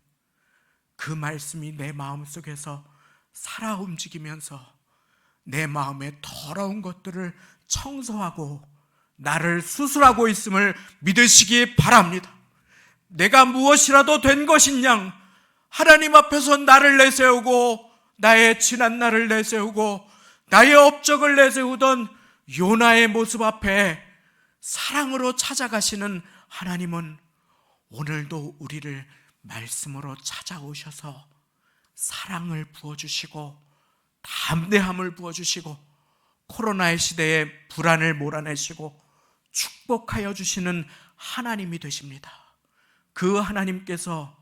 그 말씀이 내 마음속에서 살아 움직이면서 내 마음의 더러운 것들을 청소하고 나를 수술하고 있음을 믿으시기 바랍니다. 내가 무엇이라도 된 것인양 하나님 앞에서 나를 내세우고 나의 지난 날을 내세우고 나의 업적을 내세우던 요나의 모습 앞에 사랑으로 찾아가시는 하나님은 오늘도 우리를 말씀으로 찾아오셔서 사랑을 부어주시고 담대함을 부어주시고 코로나의 시대에 불안을 몰아내시고 축복하여 주시는 하나님이 되십니다. 그 하나님께서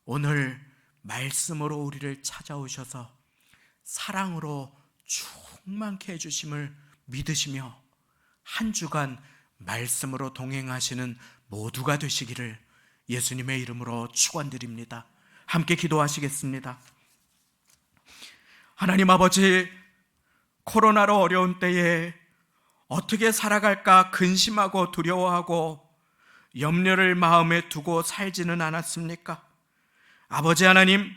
오늘 말씀으로 우리를 찾아오셔서 사랑으로 충만케 해주심을 믿으시며 한 주간 말씀으로 동행하시는 모두가 되시기를 예수님의 이름으로 축원드립니다. 함께 기도하시겠습니다. 하나님 아버지, 코로나로 어려운 때에 어떻게 살아갈까 근심하고 두려워하고 염려를 마음에 두고 살지는 않았습니까? 아버지 하나님,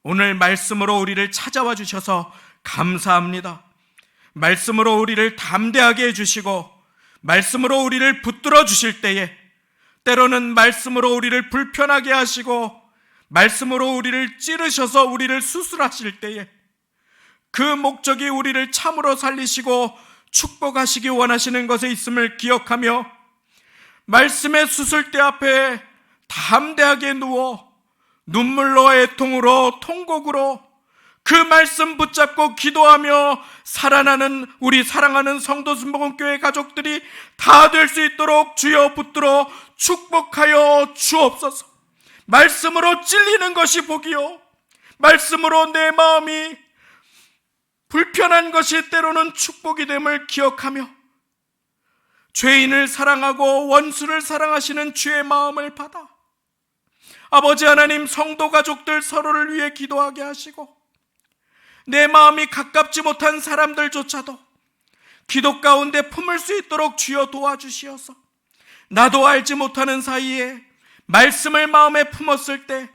오늘 말씀으로 우리를 찾아와 주셔서 감사합니다. 말씀으로 우리를 담대하게 해주시고 말씀으로 우리를 붙들어 주실 때에 때로는 말씀으로 우리를 불편하게 하시고 말씀으로 우리를 찌르셔서 우리를 수술하실 때에 그 목적이 우리를 참으로 살리시고 축복하시기 원하시는 것에 있음을 기억하며 말씀의 수술대 앞에 담대하게 누워 눈물로 애통으로 통곡으로 그 말씀 붙잡고 기도하며 살아나는 우리 사랑하는 성도 순복음교회 가족들이 다 될 수 있도록 주여 붙들어 축복하여 주옵소서. 말씀으로 찔리는 것이 복이요 말씀으로 내 마음이 불편한 것이 때로는 축복이 됨을 기억하며 죄인을 사랑하고 원수를 사랑하시는 주의 마음을 받아 아버지 하나님, 성도 가족들 서로를 위해 기도하게 하시고 내 마음이 가깝지 못한 사람들조차도 기도 가운데 품을 수 있도록 주여 도와주시어서 나도 알지 못하는 사이에 말씀을 마음에 품었을 때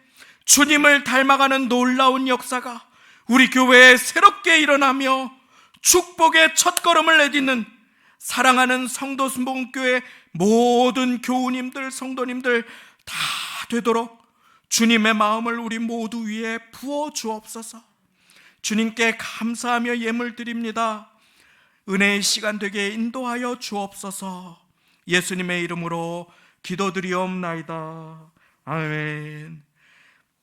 주님을 닮아가는 놀라운 역사가 우리 교회에 새롭게 일어나며 축복의 첫걸음을 내딛는 사랑하는 성도 순복음교회 모든 교우님들, 성도님들 다 되도록 주님의 마음을 우리 모두 위에 부어 주옵소서. 주님께 감사하며 예물 드립니다. 은혜의 시간 되게 인도하여 주옵소서. 예수님의 이름으로 기도드리옵나이다. 아멘.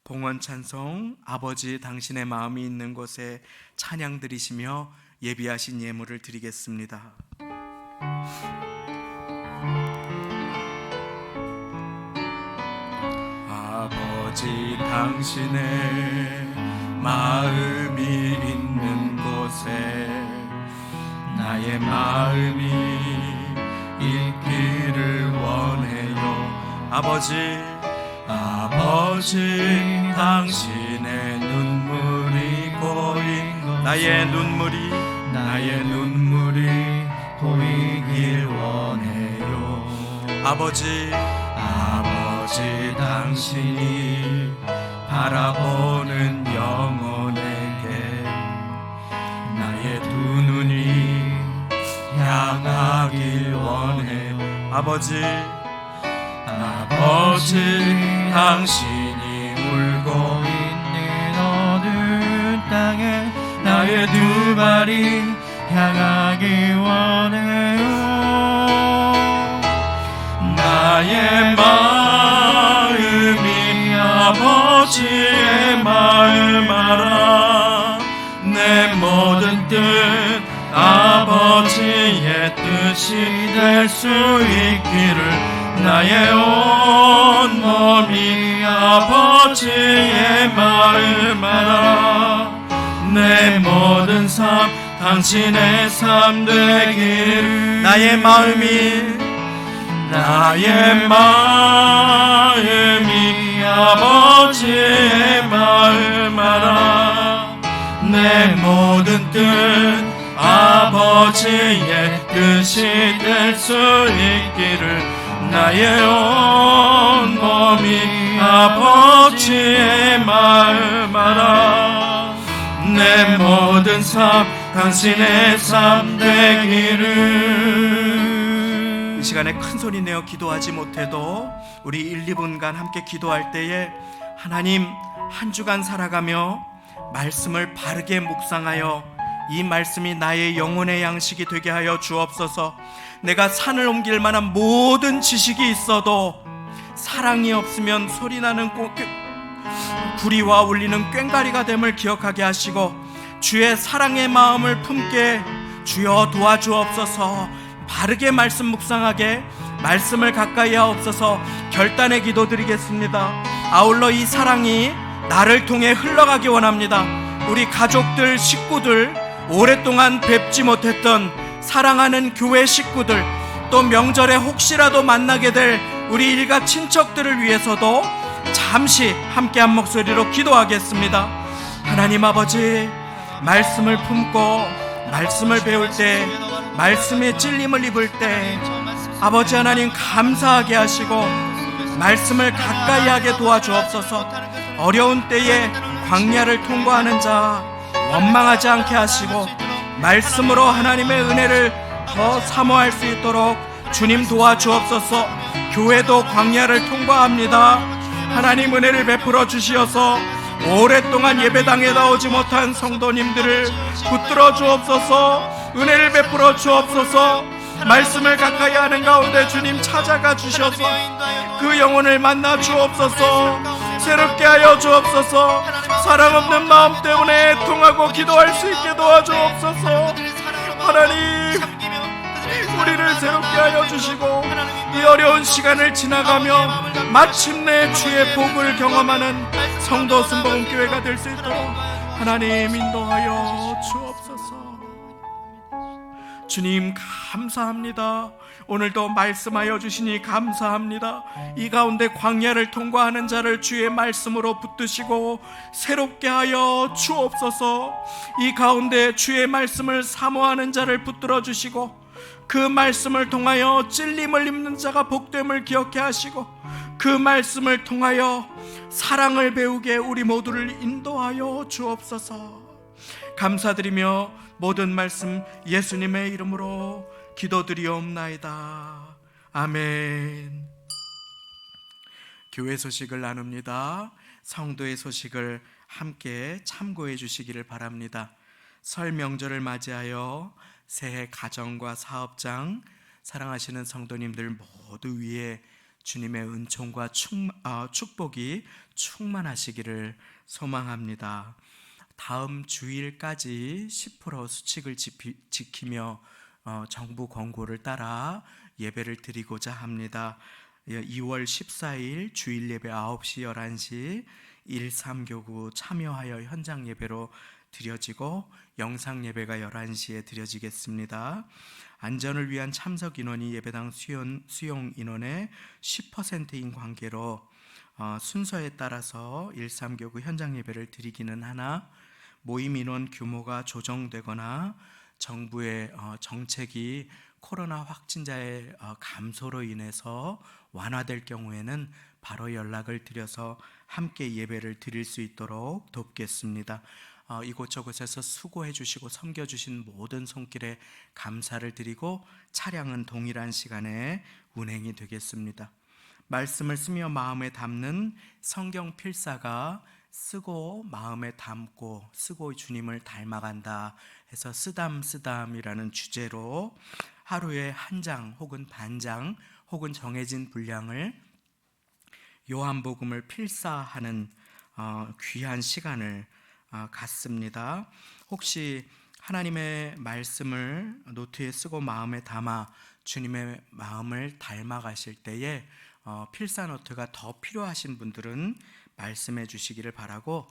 봉헌 찬송 아버지 당신의 마음이 있는 곳에 찬양 드리시며 예비하신 예물을 드리겠습니다. 아버지 당신의 마음이 있는 곳에 나의 마음이 있기를 원해요. 아버지 당신의 눈물이 고인 나의 눈물이 보이길 원해요. 아버지 당신이 바라보는 영혼에게 나의 두 눈이 향하길 원해요. 아버지 당신이 울고 있는 어두운 땅에 나의 두 발이 향하길 원해요. 나의 마음이 아버지의 마음 알아. 내 모든 뜻 아버지의 뜻이 될 수 있기를 나의 온 몸이 아버지의 마음 알아. 내 모든 삶 당신의 삶 되기를. 나의 마음이 아버지의 마음 알아. 내 모든 뜻 아버지의 뜻이 될 수 있기를. 나의 온 몸이 아버지의 마음 알아. 내 모든 삶 당신의 삶 되기를. 이 시간에 큰 소리 내어 기도하지 못해도 우리 1, 2분간 함께 기도할 때에 하나님, 한 주간 살아가며 말씀을 바르게 묵상하여 이 말씀이 나의 영혼의 양식이 되게 하여 주옵소서. 내가 산을 옮길 만한 모든 지식이 있어도 사랑이 없으면 소리나는 구리와 울리는 꽹과리가 됨을 기억하게 하시고 주의 사랑의 마음을 품게 주여 도와주옵소서. 바르게 말씀 묵상하게 말씀을 가까이 하옵소서. 결단의 기도 드리겠습니다. 아울러 이 사랑이 나를 통해 흘러가기 원합니다. 우리 가족들, 식구들, 오랫동안 뵙지 못했던 사랑하는 교회 식구들, 또 명절에 혹시라도 만나게 될 우리 일가 친척들을 위해서도 잠시 함께 한 목소리로 기도하겠습니다. 하나님 아버지, 말씀을 품고 말씀을 배울 때, 말씀의 찔림을 입을 때 아버지 하나님 감사하게 하시고 말씀을 가까이 하게 도와주옵소서. 어려운 때에 광야를 통과하는 자 원망하지 않게 하시고 말씀으로 하나님의 은혜를 더 사모할 수 있도록 주님 도와주옵소서. 교회도 광야를 통과합니다. 하나님 은혜를 베풀어 주시어서 오랫동안 예배당에 나오지 못한 성도님들을 붙들어 주옵소서. 은혜를 베풀어 주옵소서. 말씀을 가까이 하는 가운데 주님 찾아가 주셔서 그 영혼을 만나 주옵소서. 새롭게 하여 주옵소서. 사랑 없는 마음 때문에 애통하고 기도할 수 있게 도와주옵소서. 하나님, 우리를 새롭게 하여 주시고 이 어려운 시간을 지나가며 마침내 주의 복을 경험하는 성도 순복음교회가 될 수 있도록 하나님 인도하여 주옵소서. 주님 감사합니다. 오늘도 말씀하여 주시니 감사합니다. 이 가운데 광야를 통과하는 자를 주의 말씀으로 붙드시고 새롭게 하여 주옵소서. 이 가운데 주의 말씀을 사모하는 자를 붙들어 주시고 그 말씀을 통하여 찔림을 입는 자가 복됨을 기억해 하시고 그 말씀을 통하여 사랑을 배우게 우리 모두를 인도하여 주옵소서. 감사드리며 모든 말씀 예수님의 이름으로 기도드리옵나이다. 아멘. 교회 소식을 나눕니다. 성도의 소식을 함께 참고해 주시기를 바랍니다. 설 명절을 맞이하여 새해 가정과 사업장 사랑하시는 성도님들 모두 위에 주님의 은총과 축복이 충만하시기를 소망합니다. 다음 주일까지 10% 수칙을 지키며 정부 권고를 따라 예배를 드리고자 합니다. 2월 14일 주일 예배 9시 11시 13교구 참여하여 현장 예배로 드려지고 영상 예배가 11시에 드려지겠습니다. 안전을 위한 참석 인원이 예배당 수용 인원의 10%인 관계로 순서에 따라서 13교구 현장 예배를 드리기는 하나 모임 인원 규모가 조정되거나 정부의 정책이 코로나 확진자의 감소로 인해서 완화될 경우에는 바로 연락을 드려서 함께 예배를 드릴 수 있도록 돕겠습니다. 이곳저곳에서 수고해 주시고 섬겨 주신 모든 손길에 감사를 드리고 차량은 동일한 시간에 운행이 되겠습니다. 말씀을 쓰며 마음에 담는 성경 필사가 쓰고 마음에 담고 쓰고 주님을 닮아간다 해서 쓰담이라는 주제로 하루에 한 장 혹은 반장 혹은 정해진 분량을 요한복음을 필사하는 귀한 시간을 갖습니다. 혹시 하나님의 말씀을 노트에 쓰고 마음에 담아 주님의 마음을 닮아가실 때에 필사 노트가 더 필요하신 분들은 말씀해 주시기를 바라고,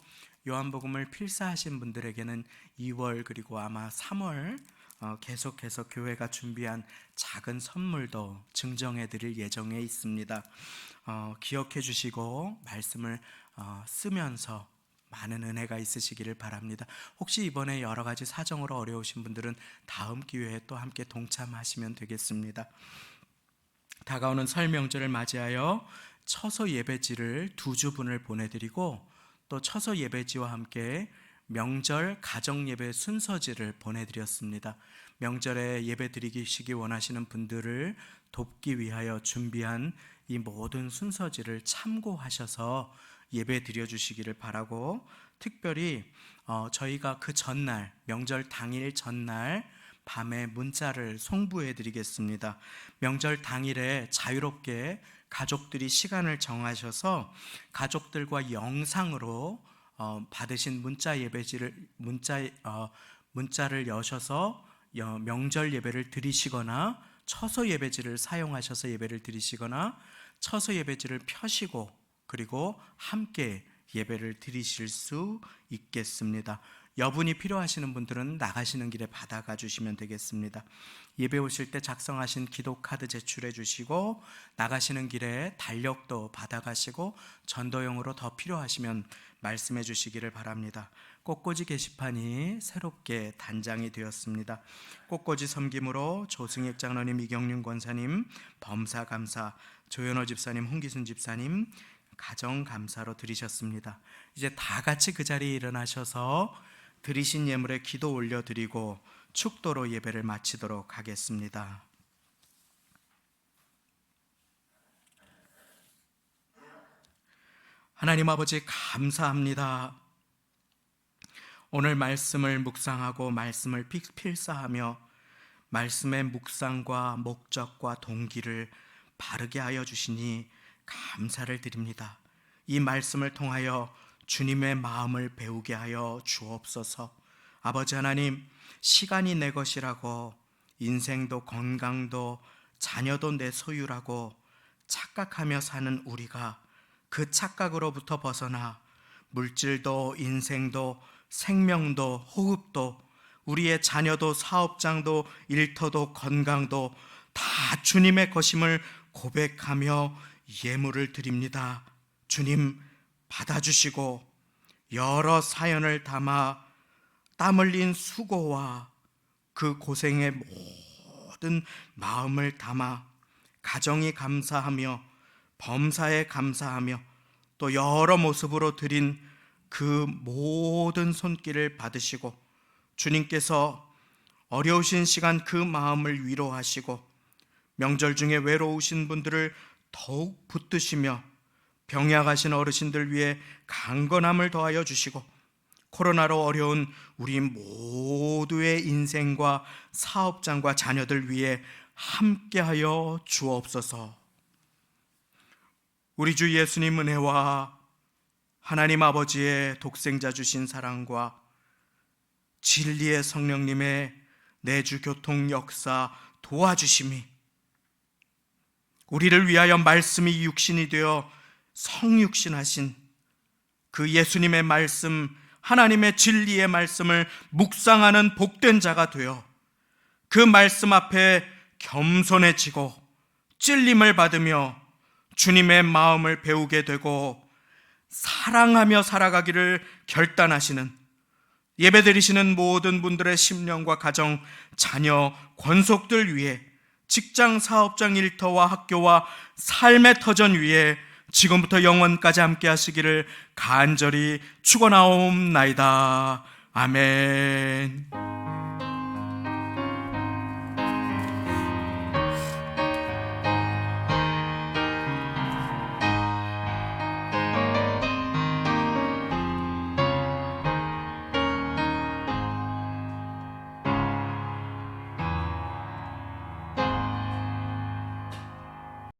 요한복음을 필사하신 분들에게는 2월 그리고 아마 3월 계속해서 교회가 준비한 작은 선물도 증정해 드릴 예정에 있습니다. 기억해 주시고 말씀을 쓰면서 많은 은혜가 있으시기를 바랍니다. 혹시 이번에 여러 가지 사정으로 어려우신 분들은 다음 기회에 또 함께 동참하시면 되겠습니다. 다가오는 설 명절을 맞이하여 처소 예배지를 2주분을 보내드리고 또 처소 예배지와 함께 명절 가정 예배 순서지를 보내드렸습니다. 명절에 예배 드리시기 원하시는 분들을 돕기 위하여 준비한 이 모든 순서지를 참고하셔서 예배 드려주시기를 바라고, 특별히 저희가 그 전날 명절 당일 전날 밤에 문자를 송부해 드리겠습니다. 명절 당일에 자유롭게 가족들이 시간을 정하셔서 가족들과 영상으로 받으신 문자를 여셔서 명절 예배를 드리시거나 처소 예배지를 사용하셔서 예배를 드리시거나 처소 예배지를 펴시고 그리고 함께 예배를 드리실 수 있겠습니다. 여분이 필요하시는 분들은 나가시는 길에 받아가 주시면 되겠습니다. 예배 오실 때 작성하신 기도 카드 제출해 주시고 나가시는 길에 달력도 받아가시고 전도용으로 더 필요하시면 말씀해 주시기를 바랍니다. 꽃꽂이 게시판이 새롭게 단장이 되었습니다. 꽃꽂이 섬김으로 조승익 장로님, 이경륜 권사님, 범사감사, 조현호 집사님, 홍기순 집사님 가정감사로 드리셨습니다. 이제 다 같이 그 자리에 일어나셔서 드리신 예물에 기도 올려드리고 축도로 예배를 마치도록 하겠습니다. 하나님 아버지 감사합니다. 오늘 말씀을 묵상하고 말씀을 필사하며 말씀의 묵상과 목적과 동기를 바르게 하여 주시니 감사를 드립니다. 이 말씀을 통하여 주님의 마음을 배우게 하여 주옵소서. 아버지 하나님, 시간이 내 것이라고, 인생도 건강도 자녀도 내 소유라고 착각하며 사는 우리가 그 착각으로부터 벗어나 물질도 인생도 생명도 호흡도 우리의 자녀도 사업장도 일터도 건강도 다 주님의 것임을 고백하며 예물을 드립니다. 주님 받아주시고 여러 사연을 담아 땀 흘린 수고와 그 고생의 모든 마음을 담아 가정이 감사하며 범사에 감사하며 또 여러 모습으로 드린 그 모든 손길을 받으시고 주님께서 어려우신 시간 그 마음을 위로하시고 명절 중에 외로우신 분들을 더욱 붙드시며 병약하신 어르신들 위해 강건함을 더하여 주시고 코로나로 어려운 우리 모두의 인생과 사업장과 자녀들 위해 함께하여 주옵소서. 우리 주 예수님 은혜와 하나님 아버지의 독생자 주신 사랑과 진리의 성령님의 내주 교통 역사 도와주심이, 우리를 위하여 말씀이 육신이 되어 성육신하신 그 예수님의 말씀, 하나님의 진리의 말씀을 묵상하는 복된 자가 되어 그 말씀 앞에 겸손해지고 찔림을 받으며 주님의 마음을 배우게 되고 사랑하며 살아가기를 결단하시는, 예배드리시는 모든 분들의 심령과 가정, 자녀, 권속들 위해, 직장, 사업장, 일터와 학교와 삶의 터전 위에 지금부터 영원까지 함께 하시기를 간절히 축원하옵나이다. 아멘.